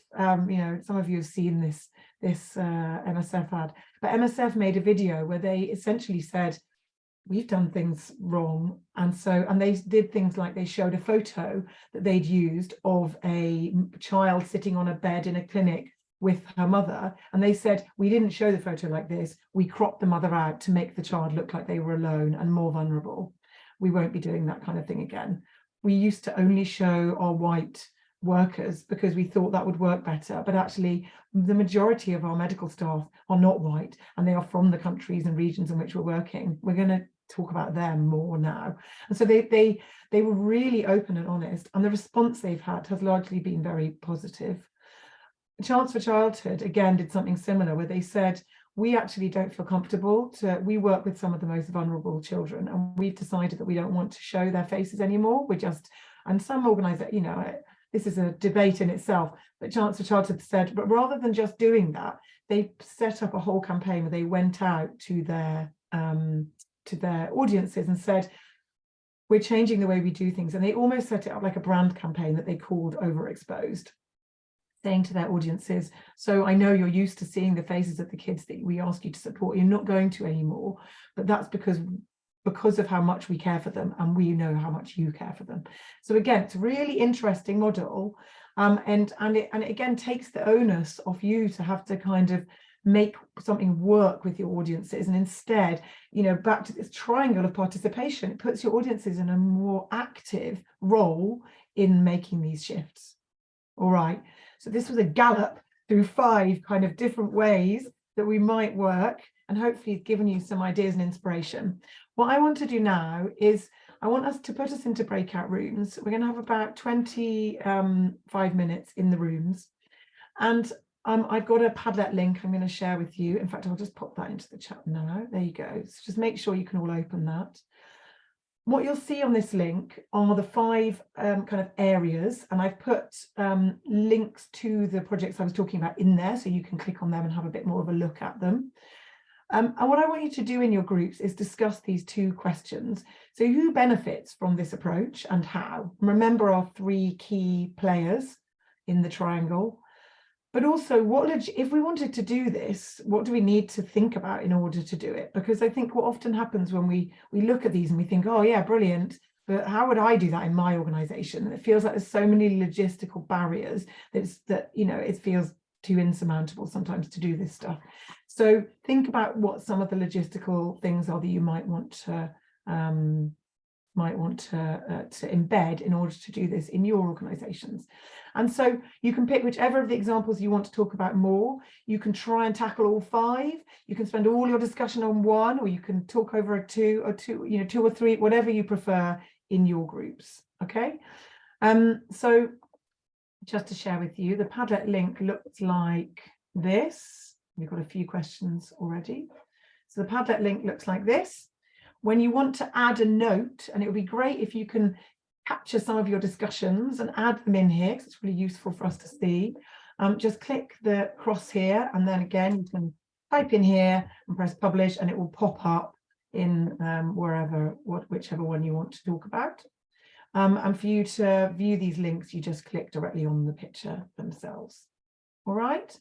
you know, some of you have seen this MSF ad, but MSF made a video where they essentially said, we've done things wrong. And they did things like they showed a photo that they'd used of a child sitting on a bed in a clinic with her mother. And they said, we didn't show the photo like this. We cropped the mother out to make the child look like they were alone and more vulnerable. We won't be doing that kind of thing again. We used to only show our white workers because we thought that would work better, but actually the majority of our medical staff are not white, and they are from the countries and regions in which we're working. We're going to talk about them more now. And so they were really open and honest, and the response they've had has largely been very positive. Chance for Childhood again did something similar, where they said, we actually don't feel comfortable we work with some of the most vulnerable children, and we've decided that we don't want to show their faces anymore. And some organisations, you know, this is a debate in itself, but Chance for Childhood said, but rather than just doing that, they set up a whole campaign where they went out to their audiences and said, we're changing the way we do things. And they almost set it up like a brand campaign that they called Overexposed, saying to their audiences, so I know you're used to seeing the faces of the kids that we ask you to support, you're not going to anymore, but that's because of how much we care for them, and we know how much you care for them. So again, it's a really interesting model, and it again takes the onus off you to have to kind of make something work with your audiences, and instead, you know, back to this triangle of participation, it puts your audiences in a more active role in making these shifts. All right, so this was a gallop through 5 kind of different ways that we might work, and hopefully it's given you some ideas and inspiration. What I want to do now is I want us to put us into breakout rooms. We're going to have about 25 minutes in the rooms, and I've got a Padlet link I'm going to share with you. In fact, I'll just pop that into the chat now. There you go. So just make sure you can all open that. What you'll see on this link are the 5 kind of areas, and I've put links to the projects I was talking about in there, so you can click on them and have a bit more of a look at them. And what I want you to do in your groups is discuss these 2 questions. So who benefits from this approach and how? Remember our 3 key players in the triangle. But also, if we wanted to do this, what do we need to think about in order to do it? Because I think what often happens when we look at these and we think, oh yeah, brilliant, but how would I do that in my organization? And it feels like there's so many logistical barriers that you know, it feels too insurmountable sometimes to do this stuff. So think about what some of the logistical things are that you might want to embed in order to do this in your organizations. And so you can pick whichever of the examples you want to talk about more. You can try and tackle all 5. You can spend all your discussion on 1, or you can talk over 2 or 3, whatever you prefer in your groups. Okay. So just to share with you, the Padlet link looks like this. We've got a few questions already. So the Padlet link looks like this. When you want to add a note, and it would be great if you can capture some of your discussions and add them in here, because it's really useful for us to see. Just click the cross here, and then again, you can type in here and press publish, and it will pop up in whichever one you want to talk about. And for you to view these links, you just click directly on the picture themselves. All right.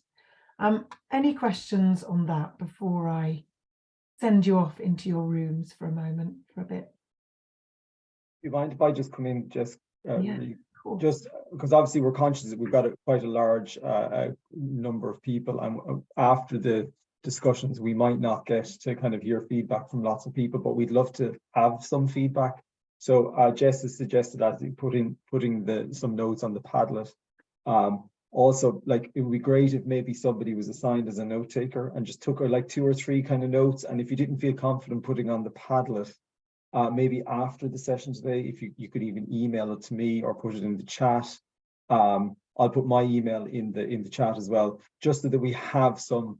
Any questions on that before I send you off into your rooms for a moment, for a bit? Do you mind if I just come in, just Yeah, really course. Just because obviously we're conscious that we've got quite a large number of people, and after the discussions we might not get to kind of hear feedback from lots of people, but we'd love to have some feedback. So Jess has suggested that putting some notes on the Padlet. Also, like, it would be great if maybe somebody was assigned as a note taker and just took like 2 or 3 kind of notes. And if you didn't feel confident putting on the Padlet, maybe after the session today, if you could even email it to me or put it in the chat. I'll put my email in the chat as well, just so that we have some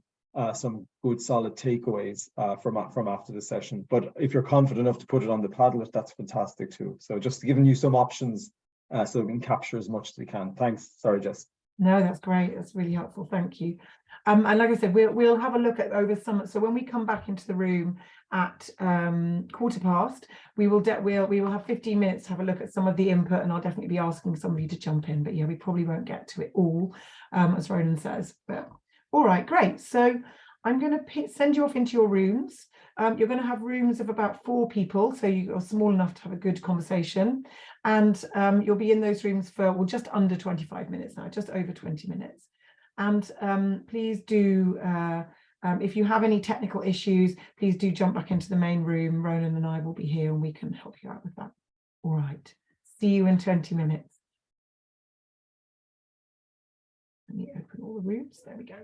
good solid takeaways from after the session. But if you're confident enough to put it on the Padlet, that's fantastic too. So just giving you some options so we can capture as much as we can. Thanks. Sorry, Jess. No, that's great. That's really helpful. Thank you. And like I said, we'll have a look at over some. So when we come back into the room at 15:15, we will have 15 minutes to have a look at some of the input, and I'll definitely be asking somebody to jump in. But yeah, we probably won't get to it all, as Ronan says. But all right, great. So I'm going to send you off into your rooms. You're going to have rooms of about 4 people, so you're small enough to have a good conversation. And you'll be in those rooms for, well, just under 25 minutes now, just over 20 minutes. And please do, if you have any technical issues, please do jump back into the main room. Ronan and I will be here and we can help you out with that. All right, see you in 20 minutes. Let me open all the rooms, there we go.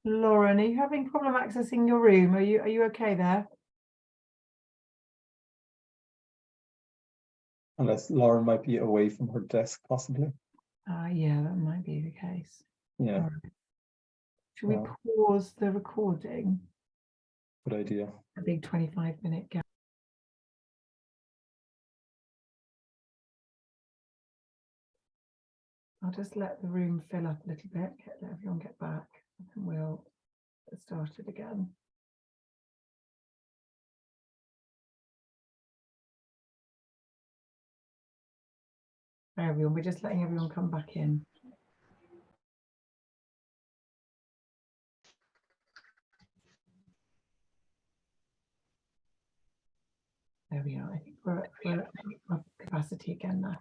Lauren, are you having problem accessing your room? Are you okay there? Unless Lauren might be away from her desk, possibly. Yeah, that might be the case. Yeah. Right. Should we pause the recording? Good idea. A big 25-minute gap. I'll just let the room fill up a little bit, let everyone get back, and we'll get started again. Everyone, we're just letting everyone come back in. There we are. I think we're at capacity again now.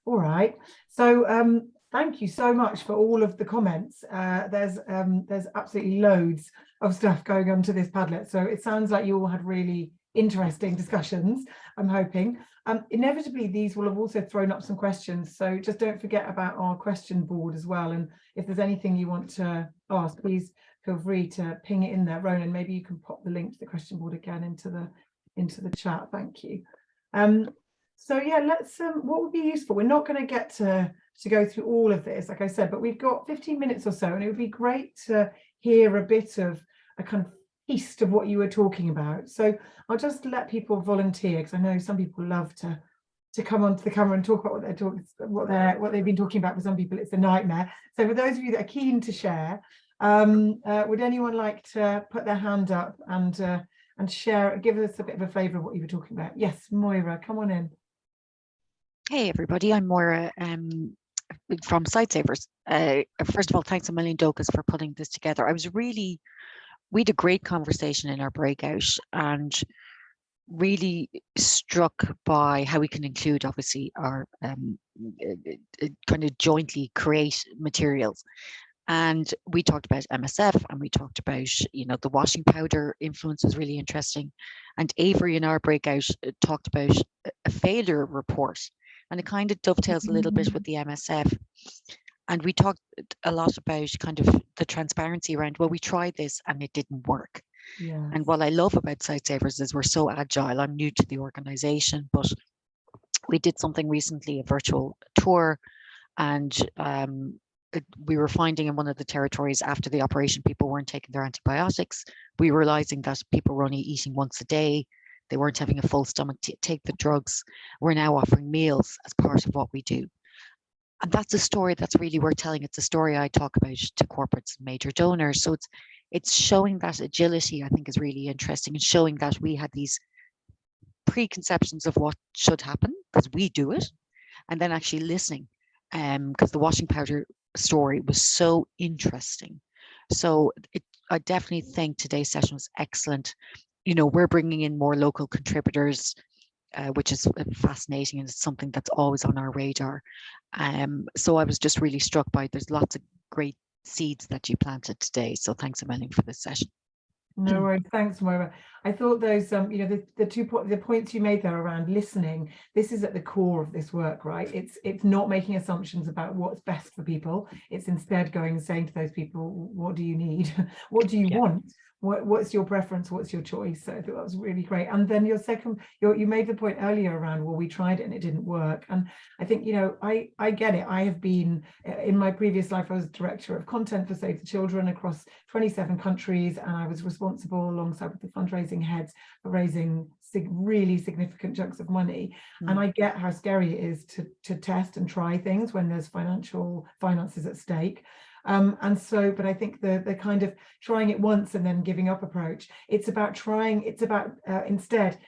All right. So thank you so much for all of the comments. There's absolutely loads of stuff going on to this Padlet. So it sounds like you all had really interesting discussions, I'm hoping. Inevitably, these will have also thrown up some questions. So just don't forget about our question board as well. And if there's anything you want to ask, please feel free to ping it in there. Ronan, maybe you can pop the link to the question board again into the chat. Thank you. So yeah, let's what would be useful, we're not going to get to go through all of this, like I said, but we've got 15 minutes or so, and it would be great to hear a bit of a kind of feast of what you were talking about. So I'll just let people volunteer, because I know some people love to come onto the camera and talk about what they've been talking about. For some people it's a nightmare. So for those of you that are keen to share, would anyone like to put their hand up and share, give us a bit of a flavour of what you were talking about? Yes, Moira, come on in. Hey everybody, I'm Moira from Sightsavers. First of all, thanks a million, Dóchas, for putting this together. We had a great conversation in our breakout, and really struck by how we can include, obviously, our kind of jointly create materials. And we talked about MSF, and we talked about, the washing powder influence was really interesting. And Avery in our breakout talked about a failure report, and it kind of dovetails a little bit with the MSF. And we talked a lot about kind of the transparency around, well, we tried this and it didn't work. Yeah. And what I love about Sightsavers is we're so agile. I'm new to the organization, but we did something recently, a virtual tour, And we were finding in one of the territories after the operation, people weren't taking their antibiotics. We were realizing that people were only eating once a day. They weren't having a full stomach to take the drugs. We're now offering meals as part of what we do. And that's a story that's really worth telling. It's a story I talk about to corporates and major donors. So it's showing that agility, I think, is really interesting, and showing that we had these preconceptions of what should happen because we do it, and then actually listening, because the washing powder story was so interesting. So I definitely think today's session was excellent. You know, we're bringing in more local contributors, which is fascinating, and it's something that's always on our radar. So I was just really struck by, there's lots of great seeds that you planted today. So thanks a million for this session. No worries, thanks, Moira. I thought those, you know, the points you made there around listening, this is at the core of this work, right? It's not making assumptions about what's best for people. It's instead going and saying to those people, what do you need? What do you want? What's your preference? What's your choice? So I thought that was really great. And then you made the point earlier around, well, we tried it and it didn't work. And I think, you know, I get it. I have been, in my previous life, I was director of content for Save the Children across 27 countries, and I was responsible alongside with the fundraising heads for raising really significant chunks of money. And I get how scary it is to test and try things when there's finances at stake. And so, but I think the kind of trying it once and then giving up approach, it's about instead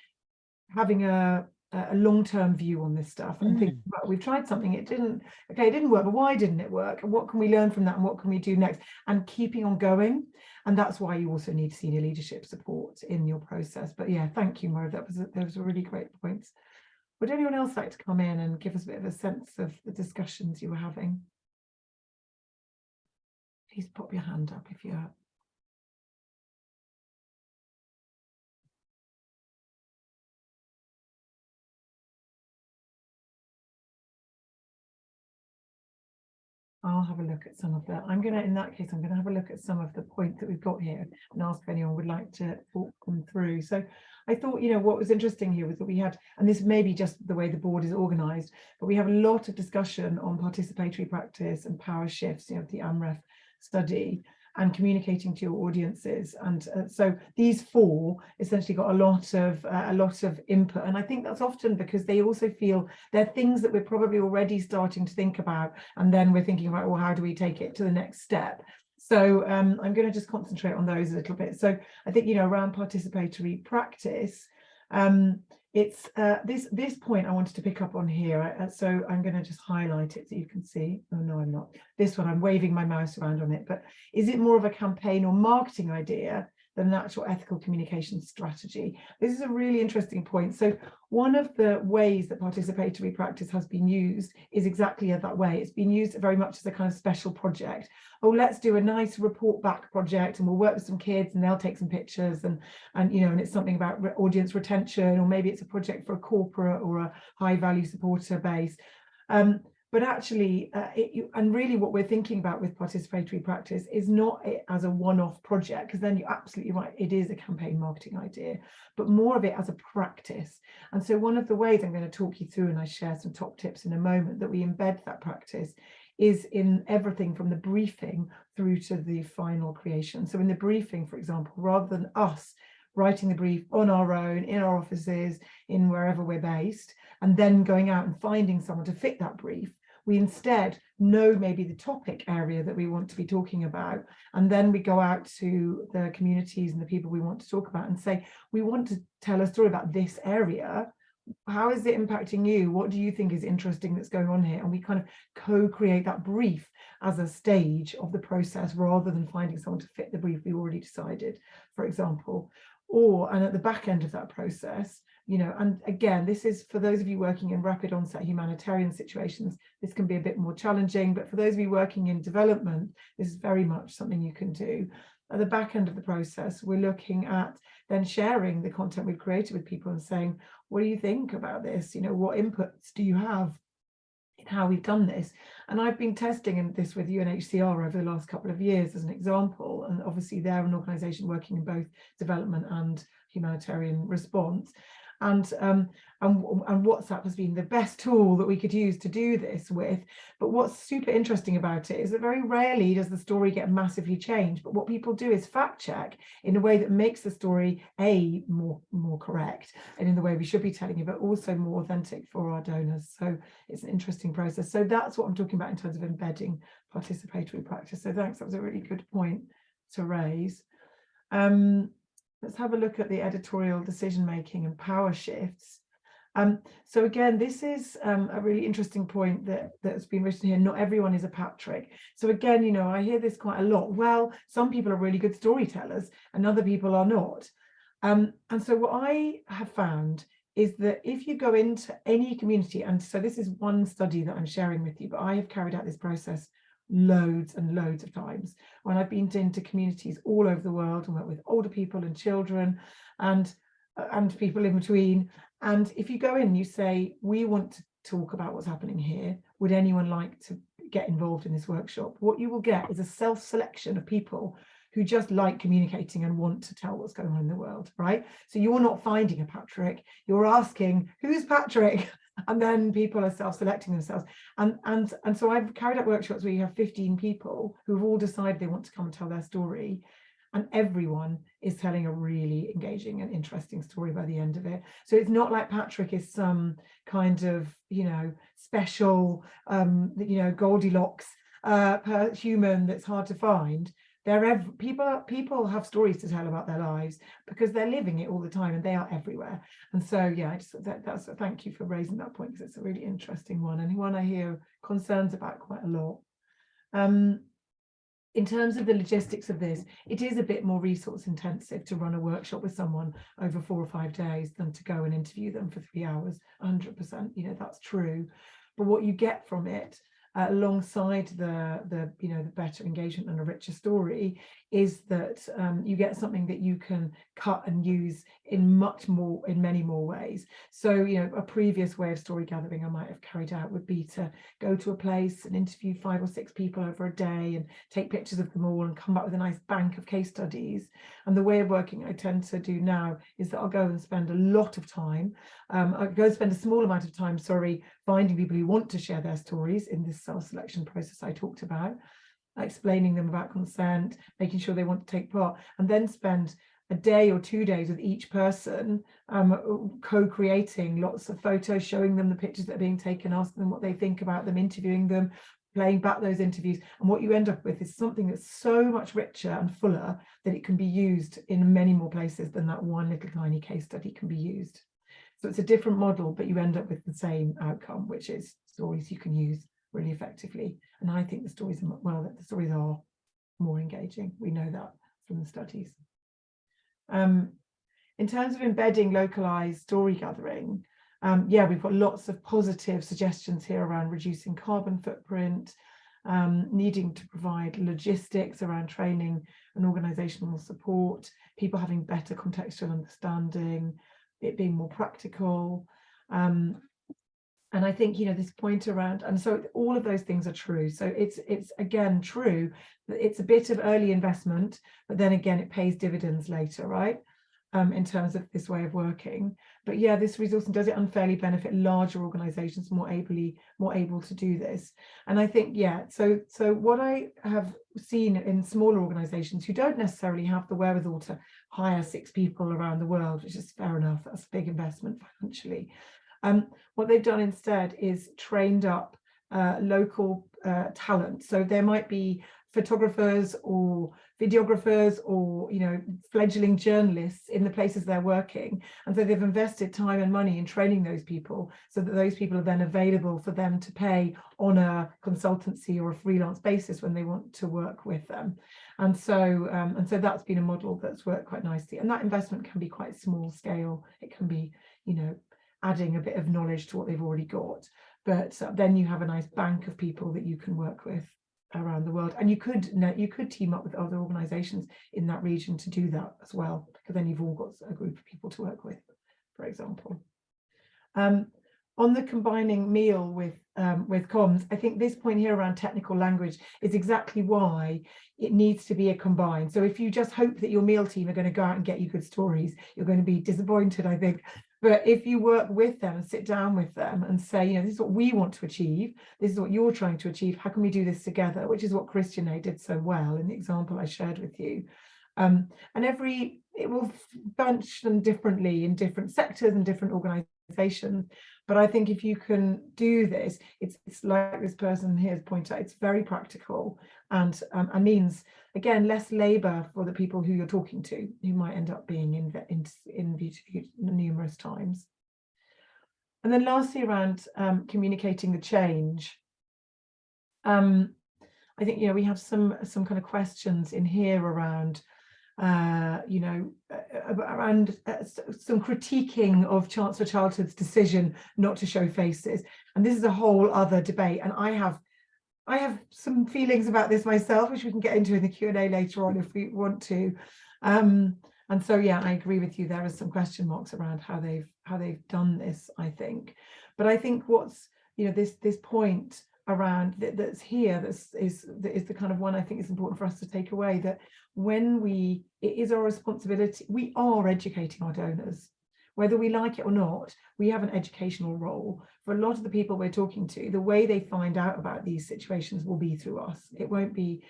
having a long-term view on this stuff and think about, we've tried something, it didn't work, but why didn't it work? And what can we learn from that? And what can we do next? And keeping on going. And that's why you also need senior leadership support in your process. But yeah, thank you, Moira. Those were really great points. Would anyone else like to come in and give us a bit of a sense of the discussions you were having? Please pop your hand up if you're. I'll have a look at some of that. In that case, I'm going to have a look at some of the points that we've got here and ask if anyone would like to walk them through. So I thought, you know, what was interesting here was that we had, and this may be just the way the board is organised, but we have a lot of discussion on participatory practice and power shifts, you know, the AMREF study, and communicating to your audiences. And so these four essentially got a lot of input. And I think that's often because they also feel they're things that we're probably already starting to think about. And then we're thinking about, well, how do we take it to the next step? So I'm going to just concentrate on those a little bit. So I think, you know, around participatory practice, it's this point I wanted to pick up on here. So I'm going to just highlight it so you can see. Oh, no, I'm not. This one, I'm waving my mouse around on it. But is it more of a campaign or marketing idea than an actual ethical communication strategy? This is a really interesting point. So one of the ways that participatory practice has been used is exactly that way. It's been used very much as a kind of special project. Oh, let's do a nice report back project and we'll work with some kids and they'll take some pictures and you know, and it's something about audience retention, or maybe it's a project for a corporate or a high value supporter base. But actually, and really what we're thinking about with participatory practice is not it as a one-off project, because then you're absolutely right, it is a campaign marketing idea, but more of it as a practice. And so one of the ways I'm going to talk you through, and I share some top tips in a moment, that we embed that practice is in everything from the briefing through to the final creation. So in the briefing, for example, rather than us writing the brief on our own, in our offices, in wherever we're based, and then going out and finding someone to fit that brief, we instead know maybe the topic area that we want to be talking about, and then we go out to the communities and the people we want to talk about and say, we want to tell a story about this area. How is it impacting you? What do you think is interesting that's going on here? And we kind of co-create that brief as a stage of the process, rather than finding someone to fit the brief we already decided, for example. And at the back end of that process, you know, and again, this is for those of you working in rapid onset humanitarian situations, this can be a bit more challenging, but for those of you working in development, this is very much something you can do. At the back end of the process, we're looking at then sharing the content we've created with people and saying, what do you think about this? You know, what inputs do you have in how we've done this? And I've been testing this with UNHCR over the last couple of years as an example, and obviously they're an organisation working in both development and humanitarian response. and WhatsApp has been the best tool that we could use to do this with. But what's super interesting about it is that very rarely does the story get massively changed, but what people do is fact check in a way that makes the story more correct and in the way we should be telling it, but also more authentic for our donors. So it's an interesting process. So that's what I'm talking about in terms of embedding participatory practice. So thanks, that was a really good point to raise. Let's have a look at the editorial decision making and power shifts. So again, this is a really interesting point that's been written here. Not everyone is a Patrick. So again, you know, I hear this quite a lot. Well, some people are really good storytellers and other people are not. And so what I have found is that if you go into any community, and so this is one study that I'm sharing with you, but I have carried out this process loads and loads of times when I've been into communities all over the world and worked with older people and children and people in between. And if you go in, you say, we want to talk about what's happening here. Would anyone like to get involved in this workshop? What you will get is a self-selection of people who just like communicating and want to tell what's going on in the world, right? So you're not finding a Patrick, you're asking, who's Patrick? And then people are self-selecting themselves. And so I've carried out workshops where you have 15 people who've all decided they want to come and tell their story. And everyone is telling a really engaging and interesting story by the end of it. So it's not like Patrick is some kind of, you know, special, you know, Goldilocks human that's hard to find. People have stories to tell about their lives because they're living it all the time and they are everywhere. And so, yeah, that's thank you for raising that point, because it's a really interesting one and one I hear concerns about quite a lot. In terms of the logistics of this, it is a bit more resource intensive to run a workshop with someone over 4 or 5 days than to go and interview them for 3 hours. 100%, you know, that's true. But what you get from it, alongside the you know, the better engagement and a richer story, is that you get something that you can cut and use in many more ways. So, you know, a previous way of story gathering I might have carried out would be to go to a place and interview 5 or 6 people over a day and take pictures of them all and come back with a nice bank of case studies. And the way of working I tend to do now is that I'll go and spend a lot of time, I'll go spend a small amount of time, finding people who want to share their stories in this self-selection process I talked about, explaining them about consent, making sure they want to take part, and then spend a day or 2 days with each person, co-creating lots of photos, showing them the pictures that are being taken, asking them what they think about them, interviewing them, playing back those interviews. And what you end up with is something that's so much richer and fuller that it can be used in many more places than that one little tiny case study can be used. So it's a different model, but you end up with the same outcome, which is stories you can use really effectively. And I think the stories are more engaging. We know that from the studies. In terms of embedding localized story gathering, yeah, we've got lots of positive suggestions here around reducing carbon footprint, needing to provide logistics around training and organizational support, people having better contextual understanding, it being more practical. And I think, you know, this point around, and so all of those things are true. So it's again true that it's a bit of early investment, but then again, it pays dividends later, right? In terms of this way of working. But yeah, this resourcing, does it unfairly benefit larger organizations more able to do this? And I think, yeah, so what I have seen in smaller organizations who don't necessarily have the wherewithal to hire 6 people around the world, which is fair enough, that's a big investment financially. What they've done instead is trained up local talent. So there might be photographers or videographers or, you know, fledgling journalists in the places they're working. And so they've invested time and money in training those people so that those people are then available for them to pay on a consultancy or a freelance basis when they want to work with them. And so that's been a model that's worked quite nicely. And that investment can be quite small scale. It can be, you know, adding a bit of knowledge to what they've already got. But then you have a nice bank of people that you can work with around the world, and you could team up with other organizations in that region to do that as well, because then you've all got a group of people to work with, for example. On the combining meal with comms, I think this point here around technical language is exactly why it needs to be a combined. So if you just hope that your meal team are going to go out and get you good stories, you're going to be disappointed, I think. But if you work with them and sit down with them and say, you know, this is what we want to achieve, this is what you're trying to achieve, how can we do this together? Which is what Christian A did so well in the example I shared with you. And it will function differently in different sectors and different organizations. But I think if you can do this, it's like this person here has pointed out, it's very practical and means, again, less labor for the people who you're talking to, who might end up being interviewed numerous times. And then lastly, around communicating the change. I think, you know, we have some kind of questions in here around around some critiquing of Chancellor Charlton's decision not to show faces. And this is a whole other debate. And I have some feelings about this myself, which we can get into in the Q&A later on if we want to. And so, yeah, I agree with you. There are some question marks around how they've done this, I think. But I think what's, you know, this point around that's here, that is the kind of one I think is important for us to take away, that when it is our responsibility, we are educating our donors, whether we like it or not. We have an educational role. For a lot of the people we're talking to, the way they find out about these situations will be through us. It won't be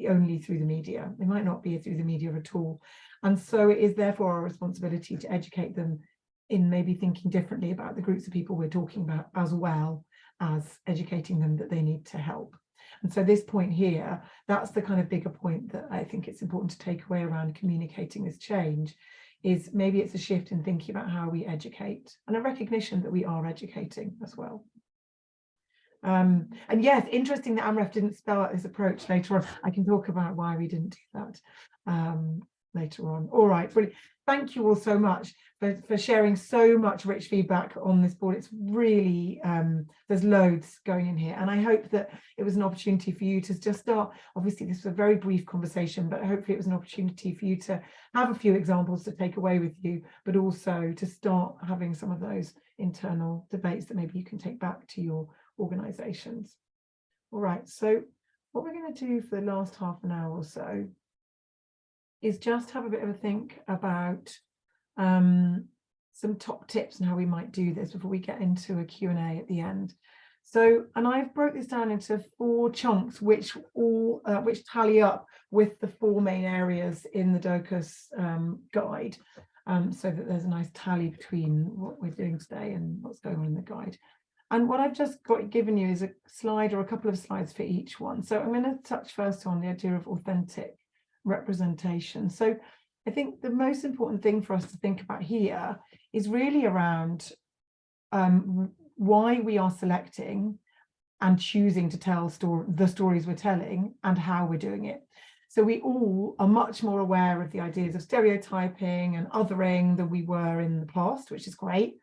only through the media. It might not be through the media at all. And so it is therefore our responsibility to educate them in maybe thinking differently about the groups of people we're talking about, as well as educating them that they need to help. And so this point here, that's the kind of bigger point that I think it's important to take away around communicating this change, is maybe it's a shift in thinking about how we educate and a recognition that we are educating as well. And yes, interesting that AMREF didn't spell out this approach later on. I can talk about why we didn't do that later on. All right, brilliant. Thank you all so much for sharing so much rich feedback on this board. It's really, there's loads going in here. And I hope that it was an opportunity for you to just start. Obviously, this was a very brief conversation, but hopefully it was an opportunity for you to have a few examples to take away with you, but also to start having some of those internal debates that maybe you can take back to your organizations. All right, so what we're going to do for the last half an hour or so is just have a bit of a think about some top tips on how we might do this before we get into a Q&A at the end. So, and I've broke this down into 4 chunks, which tally up with the 4 main areas in the Dóchas guide, so that there's a nice tally between what we're doing today and what's going on in the guide. And what I've just given you is a slide or a couple of slides for each one. So I'm going to touch first on the idea of authentic representation. So I think the most important thing for us to think about here is really around why we are selecting and choosing to tell the stories we're telling and how we're doing it. So we all are much more aware of the ideas of stereotyping and othering than we were in the past, which is great.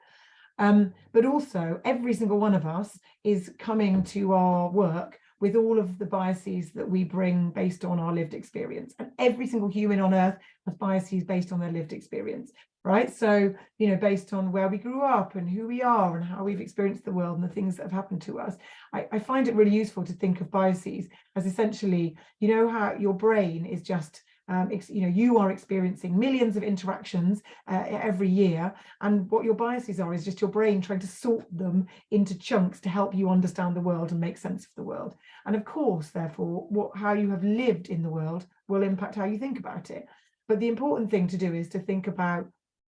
But also every single one of us is coming to our work with all of the biases that we bring based on our lived experience. And every single human on earth has biases based on their lived experience, right? So, you know, based on where we grew up and who we are and how we've experienced the world and the things that have happened to us. I find it really useful to think of biases as essentially, you know, how your brain is just, you know, you are experiencing millions of interactions every year, and what your biases are is just your brain trying to sort them into chunks to help you understand the world and make sense of the world. And of course, therefore, how you have lived in the world will impact how you think about it. But the important thing to do is to think about,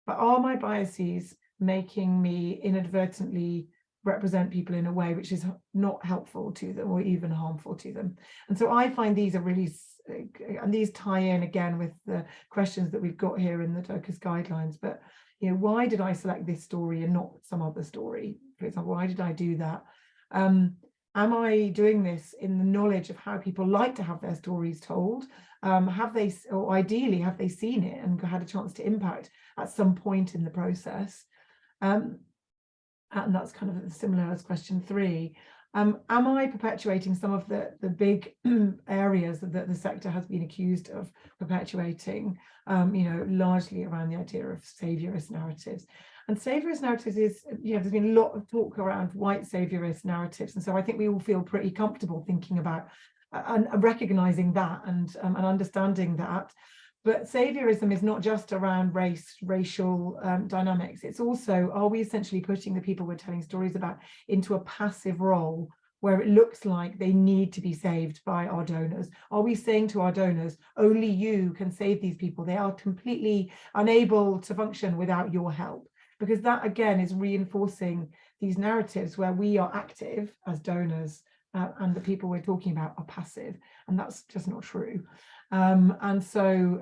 but are my biases making me inadvertently represent people in a way which is not helpful to them or even harmful to them? And so I find these are really, and these tie in again with the questions that we've got here in the Dóchas guidelines. But, you know, why did I select this story and not some other story? For example, why did I do that? Am I doing this in the knowledge of how people like to have their stories told? Have they, or ideally, have they seen it and had a chance to impact at some point in the process? And that's kind of similar as question 3. Am I perpetuating some of the big areas that the sector has been accused of perpetuating, you know, largely around the idea of saviourist narratives? And saviourist narratives is, you know, there's been a lot of talk around white saviourist narratives. And so I think we all feel pretty comfortable thinking about and recognizing that and understanding that. But saviorism is not just around racial dynamics. It's also, are we essentially putting the people we're telling stories about into a passive role where it looks like they need to be saved by our donors? Are we saying to our donors, only you can save these people? They are completely unable to function without your help. Because that, again, is reinforcing these narratives where we are active as donors and the people we're talking about are passive. And that's just not true. And so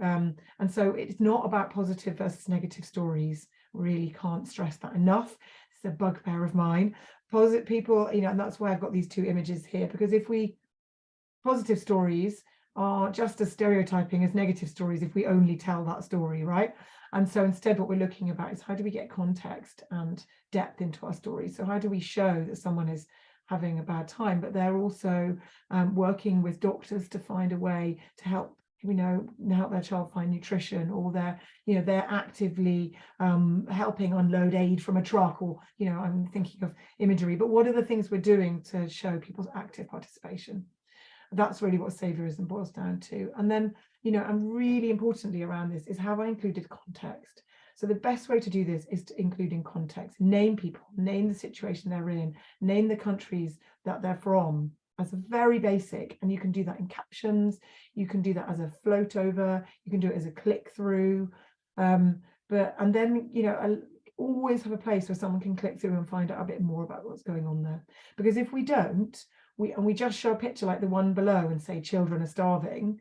it's not about positive versus negative stories. Really can't stress that enough. It's a bugbear of mine. Positive people, you know, and that's why I've got these two images here, because if positive stories are just as stereotyping as negative stories if we only tell that story, right? And so instead what we're looking about is how do we get context and depth into our stories? So how do we show that someone is having a bad time, but they're also working with doctors to find a way to help, you know, help their child find nutrition, or they're actively helping unload aid from a truck, or, you know, I'm thinking of imagery, but what are the things we're doing to show people's active participation? That's really what saviorism boils down to. And then, you know, and really importantly around this is, have I included context? So the best way to do this is to include in context, name people, name the situation they're in, name the countries that they're from, as a very basic, and you can do that in captions, you can do that as a float over, you can do it as a click through, and then, you know, always have a place where someone can click through and find out a bit more about what's going on there. Because if we don't, we just show a picture like the one below and say children are starving,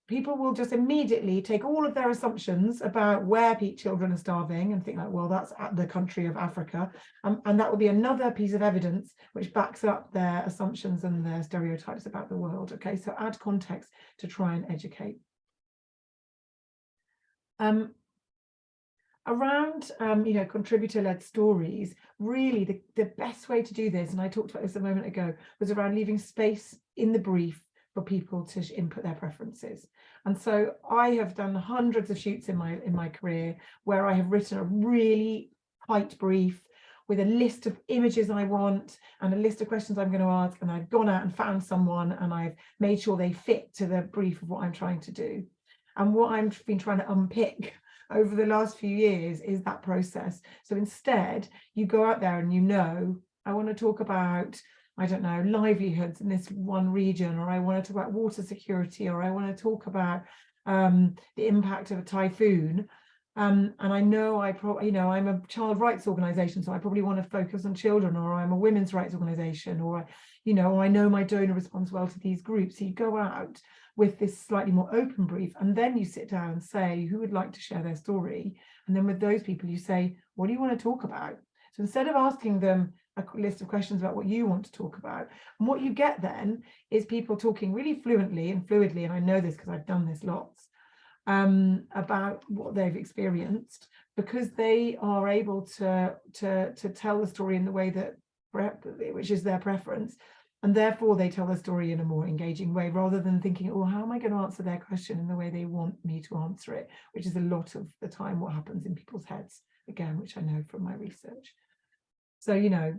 people will just immediately take all of their assumptions about where children are starving and think like, well, that's at the country of Africa. And that will be another piece of evidence which backs up their assumptions and their stereotypes about the world. Okay, so add context to try and educate. Around, you know, contributor-led stories, really the best way to do this, and I talked about this a moment ago, was around leaving space in the brief for people to input their preferences. And so I have done hundreds of shoots in my career where I have written a really tight brief with a list of images I want and a list of questions I'm going to ask, and I've gone out and found someone and I've made sure they fit to the brief of what I'm trying to do. And what I've been trying to unpick over the last few years is that process. So instead, you go out there and you know, I want to talk about, I don't know, livelihoods in this one region, or I want to talk about water security, or I want to talk about the impact of a typhoon. And I know you know, I'm a child rights organization, so I probably want to focus on children, or I'm a women's rights organization, or, you know, I know my donor responds well to these groups. So you go out with this slightly more open brief, and then you sit down and say, who would like to share their story? And then with those people, you say, what do you want to talk about? So instead of asking them a list of questions about what you want to talk about, and what you get then is people talking really fluently and fluidly, and I know this because I've done this lots, about what they've experienced, because they are able to tell the story in the way that, which is their preference. And therefore they tell the story in a more engaging way, rather than thinking, oh, how am I going to answer their question in the way they want me to answer it, which is a lot of the time what happens in people's heads, again, which I know from my research. So, you know,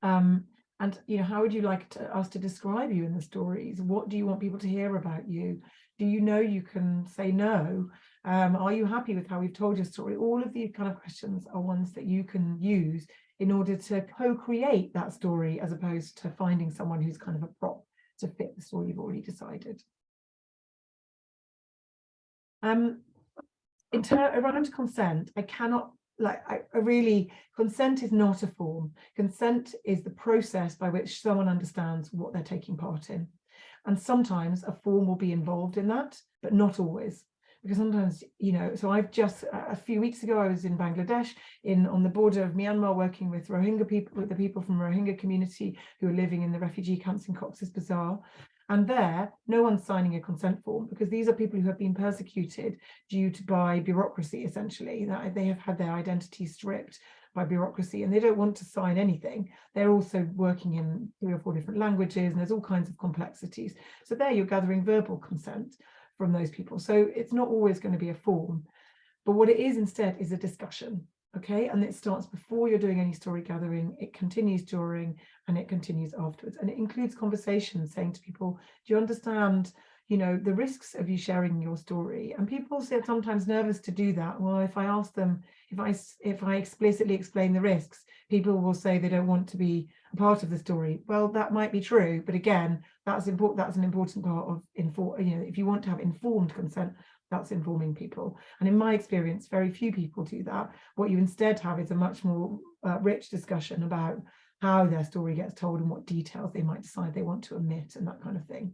and, you know, how would you like us to describe you in the stories? What do you want people to hear about you? Do you know you can say no? Are you happy with how we've told your story? All of these kind of questions are ones that you can use in order to co-create that story, as opposed to finding someone who's kind of a prop to fit the story you've already decided. Around consent, I cannot, consent is not a form. Consent is the process by which someone understands what they're taking part in. And sometimes a form will be involved in that, but not always. Because sometimes, you know, so I've just, a few weeks ago, I was in Bangladesh, on the border of Myanmar, working with Rohingya people, with the people from Rohingya community who are living in the refugee camps in Cox's Bazar. And there, no one's signing a consent form, because these are people who have been persecuted by bureaucracy, essentially. That they have had their identities stripped by bureaucracy, and they don't want to sign anything. They're also working in 3 or 4 different languages, and there's all kinds of complexities. So there you're gathering verbal consent from those people. So it's not always going to be a form, but what it is instead is a discussion. Okay, and it starts before you're doing any story gathering, it continues during, and it continues afterwards. And it includes conversations, saying to people, do you understand, you know, the risks of you sharing your story. And people are sometimes nervous to do that. Well, if I ask them, if I explicitly explain the risks, people will say they don't want to be a part of the story. Well, that might be true, but again, that's important. That's an important part of if you want to have informed consent, that's informing people. And in my experience, very few people do that. What you instead have is a much more rich discussion about how their story gets told and what details they might decide they want to omit and that kind of thing.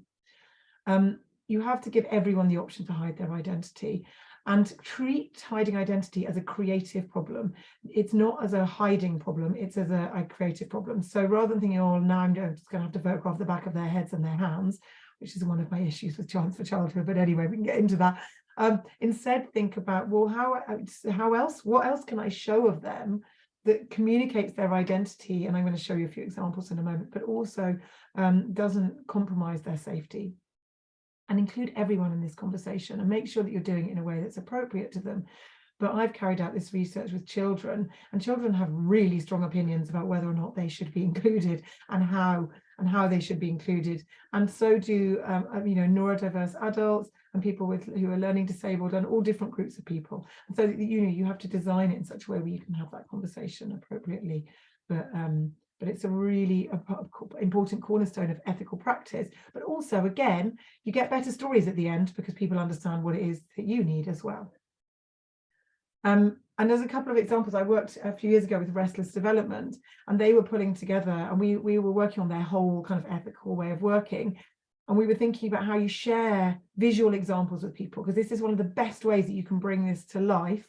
You have to give everyone the option to hide their identity and treat hiding identity as a creative problem. It's not as a hiding problem, it's as a creative problem. So rather than thinking, oh, now I'm just going to have to photograph the back of their heads and their hands, which is one of my issues with Chance for Childhood, but anyway, we can get into that. Instead, think about, well, what else can I show of them that communicates their identity? And I'm going to show you a few examples in a moment, but also doesn't compromise their safety. And include everyone in this conversation and make sure that you're doing it in a way that's appropriate to them. But I've carried out this research with children, and children have really strong opinions about whether or not they should be included and how they should be included. And so do neurodiverse adults and people who are learning disabled, and all different groups of people. And so you have to design it in such a way where you can have that conversation appropriately. But it's a really important cornerstone of ethical practice. But also, again, you get better stories at the end because people understand what it is that you need as well. And there's a couple of examples. I worked a few years ago with Restless Development, and they were pulling together, and we were working on their whole kind of ethical way of working. And we were thinking about how you share visual examples with people, because this is one of the best ways that you can bring this to life.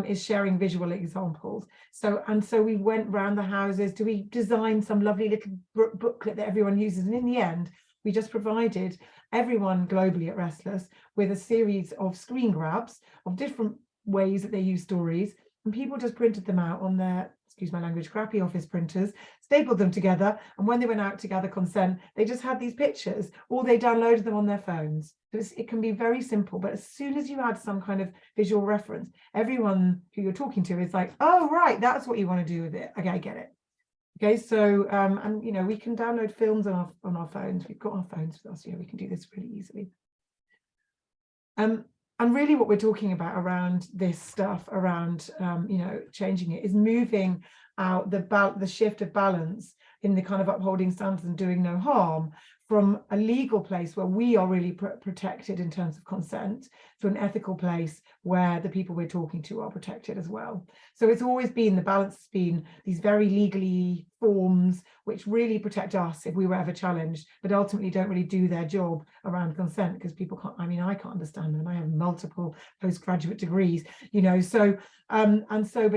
Is sharing visual examples. So we went round the houses. Do we design some lovely little booklet that everyone uses? And in the end, we just provided everyone globally at Restless with a series of screen grabs of different ways that they use stories. And people just printed them out on their, excuse my language, crappy office printers, stapled them together. And when they went out to gather consent, they just had these pictures, or they downloaded them on their phones. So it can be very simple, but as soon as you add some kind of visual reference, everyone who you're talking to is like, oh, right, that's what you want to do with it. Okay, I get it. Okay, so, and we can download films on our phones. We've got our phones with us, we can do this really easily. And really what we're talking about around this stuff, around, changing it, is moving out the shift of balance in the kind of upholding standards and doing no harm from a legal place where we are really protected in terms of consent to an ethical place where the people we're talking to are protected as well. So it's always been, the balance has been these very legally forms which really protect us if we were ever challenged, but ultimately don't really do their job around consent, because people can't, I can't understand them. I have multiple postgraduate degrees, but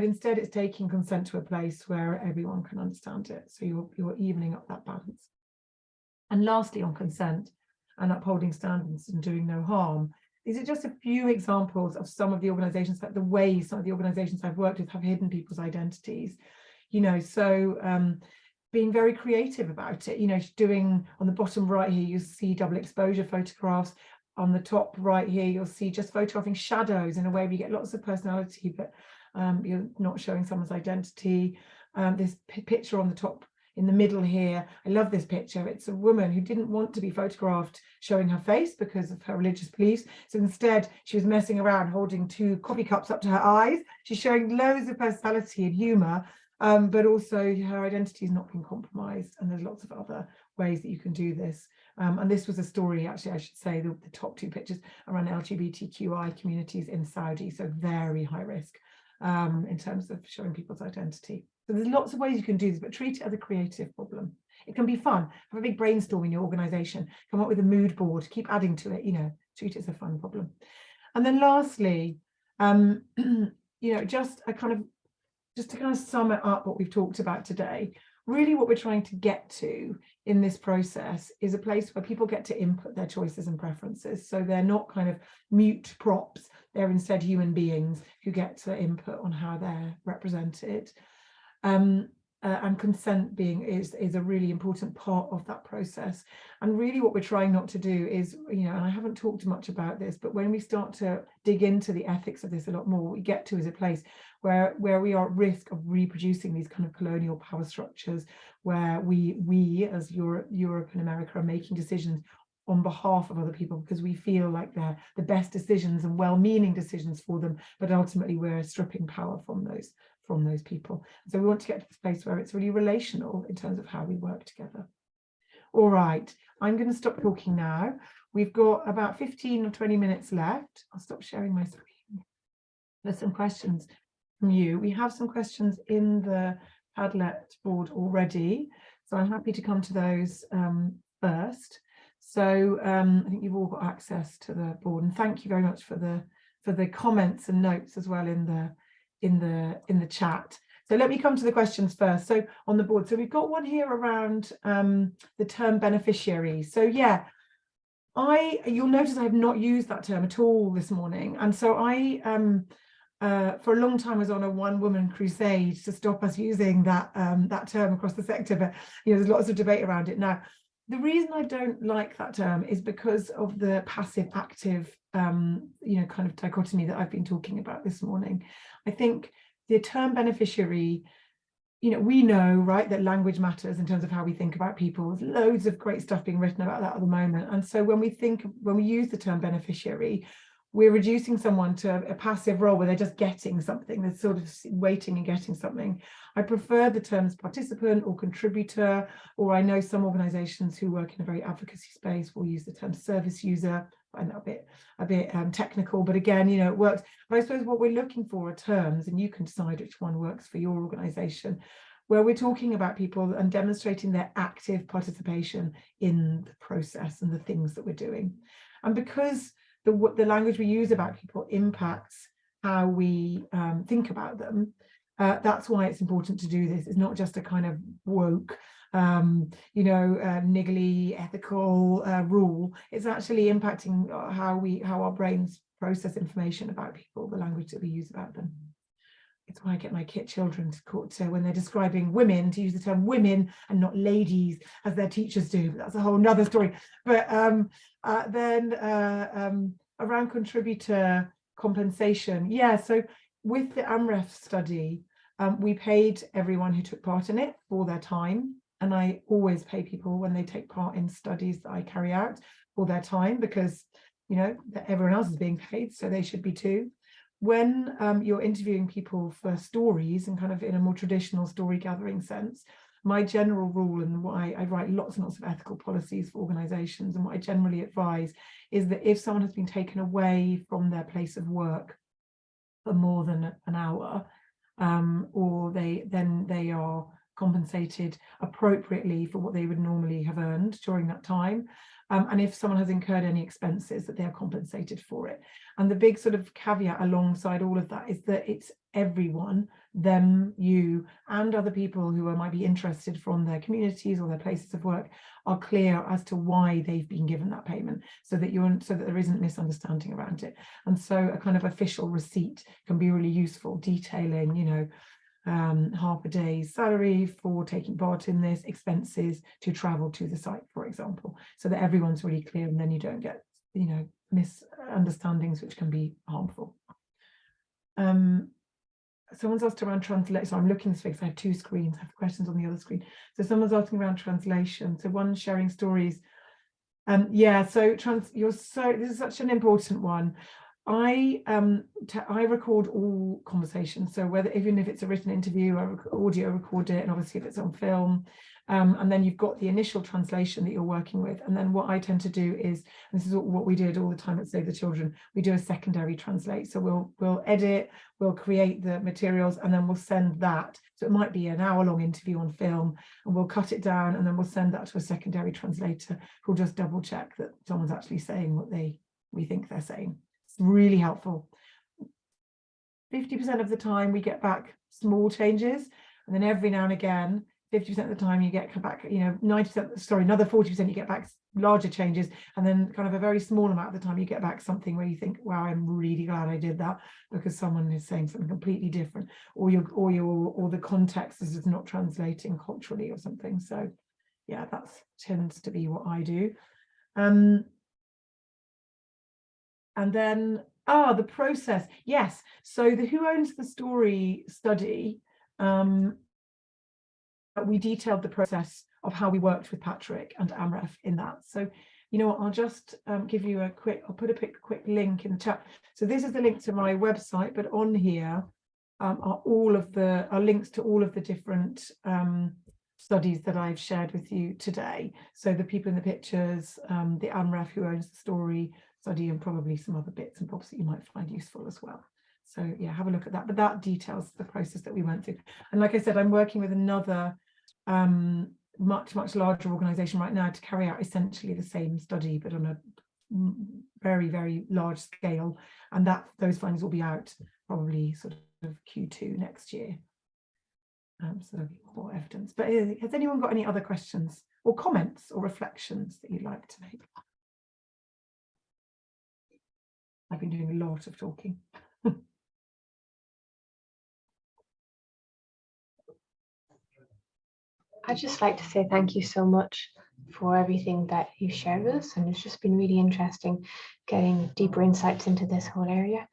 instead it's taking consent to a place where everyone can understand it. So you're evening up that balance. And lastly, on consent and upholding standards and doing no harm, these are just a few examples of some of the organizations, that the way some of the organizations I've worked with have hidden people's identities, being very creative about it, doing, on the bottom right here, you see double exposure photographs. On the top right here, you'll see just photographing shadows in a way where you get lots of personality, but you're not showing someone's identity. This picture on the top in the middle here, I love this picture. It's a woman who didn't want to be photographed showing her face because of her religious beliefs. So instead, she was messing around holding 2 coffee cups up to her eyes. She's showing loads of personality and humor, but also her identity is not being compromised. And there's lots of other ways that you can do this. And this was a story, actually, I should say, the top 2 pictures around LGBTQI communities in Saudi. So very high risk in terms of showing people's identity. So there's lots of ways you can do this, but treat it as a creative problem. It can be fun. Have a big brainstorm in your organization. Come up with a mood board. Keep adding to it. Treat it as a fun problem. And then lastly, just to kind of sum it up what we've talked about today. Really, what we're trying to get to in this process is a place where people get to input their choices and preferences. So they're not kind of mute props. They're instead human beings who get to input on how they're represented. And consent is a really important part of that process. And really what we're trying not to do is, and I haven't talked much about this, but when we start to dig into the ethics of this a lot more, what we get to is a place where we are at risk of reproducing these kind of colonial power structures, where we as Europe and America are making decisions on behalf of other people because we feel like they're the best decisions and well-meaning decisions for them, but ultimately we're stripping power from those people. So we want to get to this place where it's really relational in terms of how we work together. All right, I'm going to stop talking now. We've got about 15 or 20 minutes left. I'll stop sharing my screen. There's some questions from you. We have some questions in the Padlet board already, so I'm happy to come to those first. So I think you've all got access to the board, and thank you very much for the comments and notes as well in the chat. So let me come to the questions first. So on the board, so we've got one here around the term beneficiary. So yeah, you'll notice I have not used that term at all this morning, and so I for a long time was on a one-woman crusade to stop us using that that term across the sector, but there's lots of debate around it now. The reason I don't like that term is because of the passive-active, kind of dichotomy that I've been talking about this morning. I think the term beneficiary, we know, right, that language matters in terms of how we think about people. There's loads of great stuff being written about that at the moment. And so when we use the term beneficiary, we're reducing someone to a passive role where they're just getting something, they're sort of waiting and getting something. I prefer the terms participant or contributor, or I know some organizations who work in a very advocacy space will use the term service user. I find that a bit technical, but again, it works. But I suppose what we're looking for are terms, and you can decide which one works for your organization, where we're talking about people and demonstrating their active participation in the process and the things that we're doing. And because the language we use about people impacts how we think about them, that's why it's important to do this. It's not just a kind of woke, niggly ethical rule. It's actually impacting how our brains process information about people, the language that we use about them. It's why I get my children to when they're describing women to use the term women and not ladies as their teachers do. But that's a whole nother story. But then around contributor compensation, so with the AMREF study, we paid everyone who took part in it for their time, and I always pay people when they take part in studies that I carry out for their time, because everyone else is being paid, so they should be too. When you're interviewing people for stories and kind of in a more traditional story gathering sense, my general rule, and what I write lots and lots of ethical policies for organizations, and what I generally advise is that if someone has been taken away from their place of work for more than an hour, or they are compensated appropriately for what they would normally have earned during that time. And if someone has incurred any expenses, that they are compensated for it. And the big sort of caveat alongside all of that is that it's everyone, them, you, and other people who might be interested from their communities or their places of work are clear as to why they've been given that payment, so that there isn't misunderstanding around it. And so a kind of official receipt can be really useful, detailing, half a day's salary for taking part in this, expenses to travel to the site, for example, so that everyone's really clear, and then you don't get, misunderstandings which can be harmful. Someone's asked around translation. So I'm looking this way because I have two screens. I have questions on the other screen. So someone's asking around translation. So one, sharing stories. This is such an important one. I record all conversations, so even if it's a written interview, I audio record it, and obviously if it's on film, and then you've got the initial translation that you're working with, and then what I tend to do is, and this is what we did all the time at Save the Children, we do a secondary translate. So we'll edit, we'll create the materials, and then we'll send that. So it might be an hour-long interview on film, and we'll cut it down, and then we'll send that to a secondary translator who'll just double check that someone's actually saying what we think they're saying. Really helpful. 50% of the time we get back small changes, and then every now and again 50% of the time you get back, 90%, sorry, another 40% you get back larger changes, and then kind of a very small amount of the time you get back something where you think, wow, I'm really glad I did that, because someone is saying something completely different, or the context is just not translating culturally or something. So yeah, that tends to be what I do. And then, the process. Yes. So the Who Owns the Story study, we detailed the process of how we worked with Patrick and AMREF in that. So You know what, I'll just give you a quick, I'll put a quick link in the chat. So this is the link to my website, but on here are all of the links to all of the different studies that I've shared with you today. So the people in the pictures, the AMREF who owns the story study, and probably some other bits and bobs that you might find useful as well. So yeah, have a look at that. But that details the process that we went through. And like I said, I'm working with another much larger organization right now to carry out essentially the same study, but on a very large scale. And those findings will be out probably sort of Q2 next year. So there'll be more evidence. But has anyone got any other questions or comments or reflections that you'd like to make? I've been doing a lot of talking. I'd just like to say thank you so much for everything that you shared with us, and it's just been really interesting getting deeper insights into this whole area.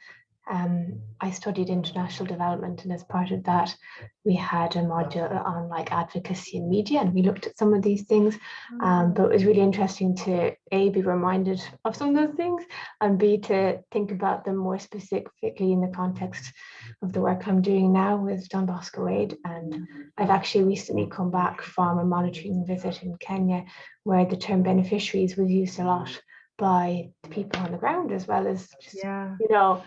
I studied international development, and as part of that we had a module on like advocacy and media, and we looked at some of these things, but it was really interesting to A, be reminded of some of those things, and B, to think about them more specifically in the context of the work I'm doing now with Don Bosco Aid. And I've actually recently come back from a monitoring visit in Kenya where the term beneficiaries was used a lot by the people on the ground, as well as just, you know,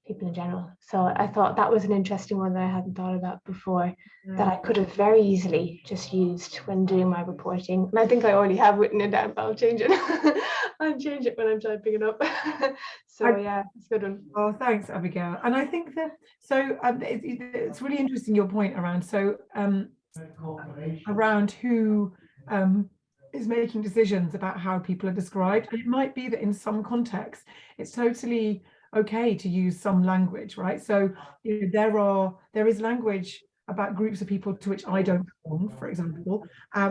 people in general. So I thought that was an interesting one that I hadn't thought about before, that I could have very easily just used when doing my reporting. And I think I already have written it down, but I'll change it. I'll change it when I'm typing it up. So yeah, it's a good one. Oh, thanks, Abigail. And I think that, so it's really interesting your point around, so around who is making decisions about how people are described. And it might be that in some contexts, it's totally okay to use some language, right? So you know, there is language about groups of people to which I don't belong, for example,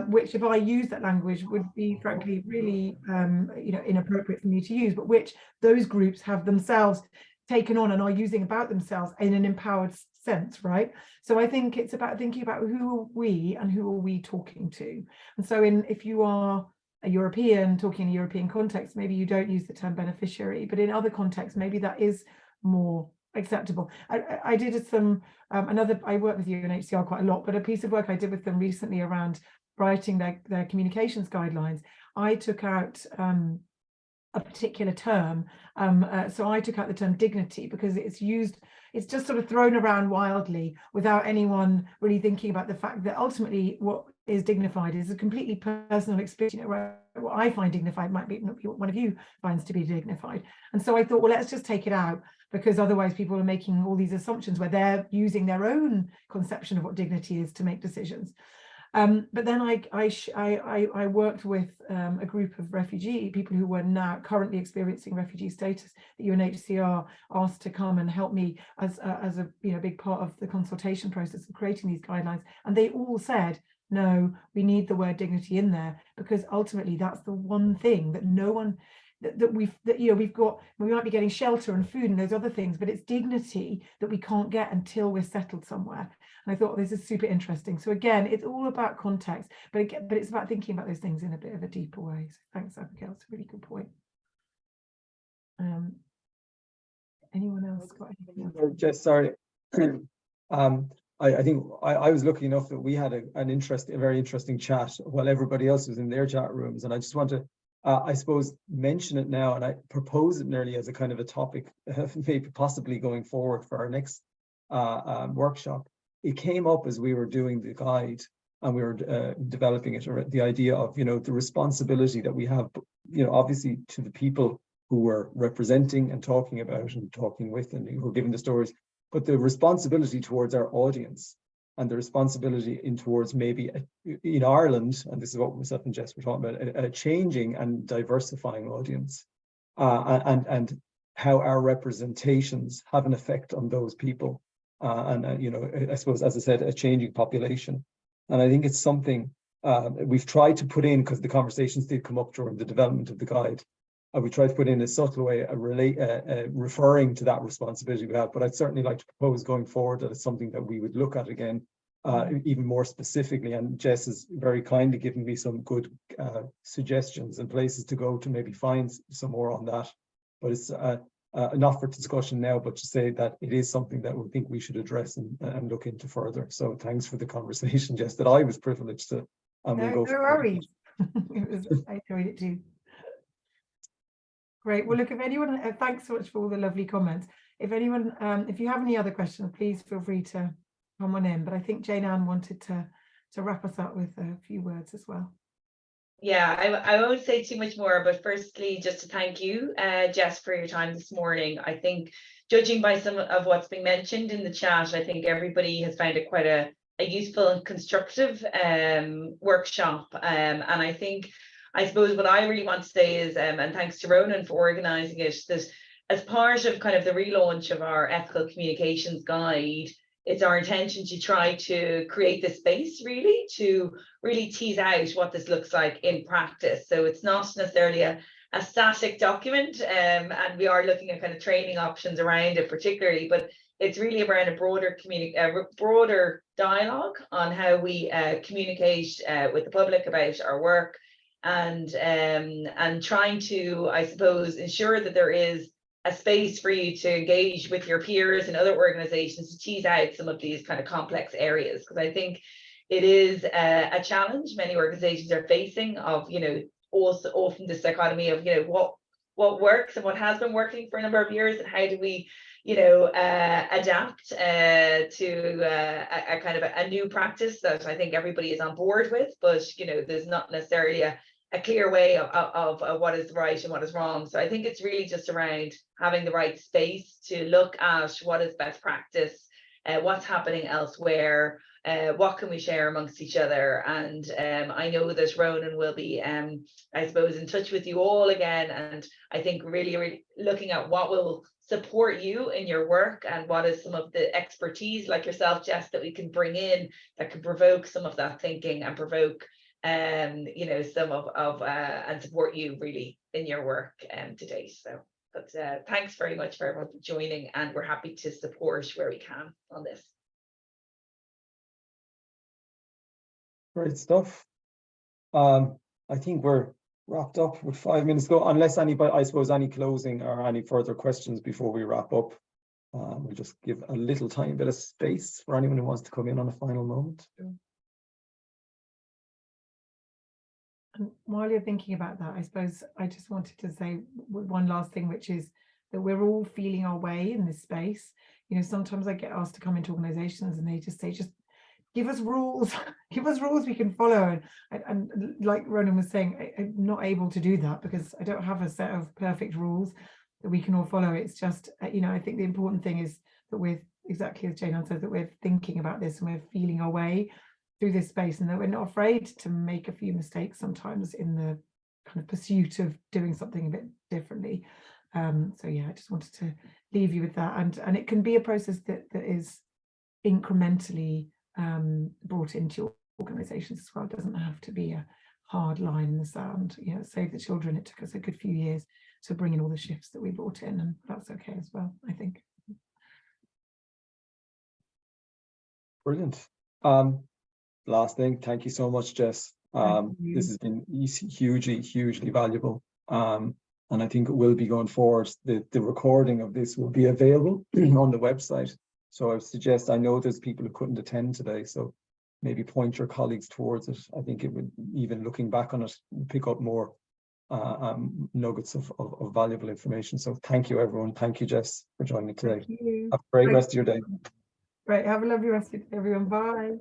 which if I use that language would be frankly really you know, inappropriate for me to use, but which those groups have themselves taken on and are using about themselves in an empowered sense, right? So I think it's about thinking about who are we and who are we talking to. And so if you are a European talking in a European context, maybe you don't use the term beneficiary, but in other contexts, maybe that is more acceptable. I did some I work with UNHCR quite a lot, but a piece of work I did with them recently around writing their communications guidelines, I took out a particular term. So I took out the term dignity because it's just sort of thrown around wildly without anyone really thinking about the fact that ultimately what is dignified is a completely personal experience. You know, what I find dignified might be not what one of you finds to be dignified. And so I thought, well, let's just take it out, because otherwise people are making all these assumptions where they're using their own conception of what dignity is to make decisions. But then I worked with a group of refugee people who were now currently experiencing refugee status. The UNHCR asked to come and help me as a big part of the consultation process of creating these guidelines, and they all said, no, we need the word dignity in there, because ultimately that's the one thing that no one we've got. We might be getting shelter and food and those other things, but it's dignity that we can't get until we're settled somewhere. And I thought this is super interesting. So again, it's all about context, but it's about thinking about those things in a bit of a deeper way. So thanks, Abigail. It's a really good point. Anyone else got anything else? Just sorry. I think I was lucky enough that we had a very interesting chat while everybody else was in their chat rooms, and I just want to I suppose mention it now, and I propose it nearly as a kind of a topic, maybe possibly going forward for our next workshop. It came up as we were doing the guide and we were developing it, or the idea of, you know, the responsibility that we have, you know, obviously to the people who we're representing and talking about and talking with and who are giving the stories, but the responsibility towards our audience and the responsibility towards maybe in Ireland, and this is what myself and Jess were talking about, a changing and diversifying audience, and how our representations have an effect on those people, and you know, I suppose, as I said, a changing population. And I think it's something we've tried to put in, because the conversations did come up during the development of the guide. We tried to put in a subtle way, referring to that responsibility we have, but I'd certainly like to propose going forward that it's something that we would look at again even more specifically. And Jess has very kindly given me some good suggestions and places to go to maybe find some more on that. But it's not for discussion now, but to say that it is something that we think we should address and look into further. So thanks for the conversation, Jess, that I was privileged to. And No, we'll go no worries. I enjoyed it too. Great. Well, look, if anyone, thanks so much for all the lovely comments. If anyone, if you have any other questions, please feel free to come on in. But I think Jane Ann wanted to wrap us up with a few words as well. Yeah, I won't say too much more, but firstly, just to thank you, Jess, for your time this morning. I think, judging by some of what's been mentioned in the chat, I think everybody has found it quite a useful and constructive workshop. And I suppose what I really want to say is, and thanks to Ronan for organising it, that as part of kind of the relaunch of our ethical communications guide, it's our intention to try to create this space to really tease out what this looks like in practice. So it's not necessarily a static document, and we are looking at kind of training options around it particularly, but it's really around a broader dialogue on how we communicate with the public about our work, and trying to, I suppose, ensure that there is a space for you to engage with your peers and other organizations to tease out some of these kind of complex areas, because I think it is a challenge many organizations are facing of, also often this dichotomy of, what works and what has been working for a number of years, and how do we, adapt to a kind of a new practice that I think everybody is on board with, but, there's not necessarily a clear way of what is right and what is wrong. So I think it's really just around having the right space to look at what is best practice, what's happening elsewhere, what can we share amongst each other. And I know that Ronan will be, I suppose, in touch with you all again. And I think really looking at what will support you in your work and what is some of the expertise like yourself, Jess, that we can bring in that can provoke some of that thinking and provoke some of and support you really in your work today. So, but thanks very much for everyone for joining, and we're happy to support where we can on this. Great stuff. I think we're wrapped up with 5 minutes ago, unless anybody, I suppose, any closing or any further questions before we wrap up. We'll just give a little tiny bit of space for anyone who wants to come in on a final moment. And while you're thinking about that, I suppose I just wanted to say one last thing, which is that we're all feeling our way in this space. Sometimes I get asked to come into organizations and they just say, just give us rules, give us rules we can follow. And like Ronan was saying, I'm not able to do that because I don't have a set of perfect rules that we can all follow. It's just, I think the important thing is that we're, exactly as Jane said, that we're thinking about this and we're feeling our way through this space, and that we're not afraid to make a few mistakes sometimes in the kind of pursuit of doing something a bit differently. So yeah, I just wanted to leave you with that, and it can be a process that is incrementally brought into your organizations as well. It doesn't have to be a hard line in the sand. Save the Children, it took us a good few years to bring in all the shifts that we brought in, and that's okay as well, I think. Brilliant. Last thing, thank you so much, Jess. This has been hugely valuable. And I think it will be going forward. The recording of this will be available on the website. So I would suggest, I know there's people who couldn't attend today, so maybe point your colleagues towards it. I think it would, even looking back on it, pick up more nuggets of valuable information. So thank you, everyone. Thank you, Jess, for joining me today. Have a great rest of your day. Right, have a lovely rest of your day, everyone. Bye.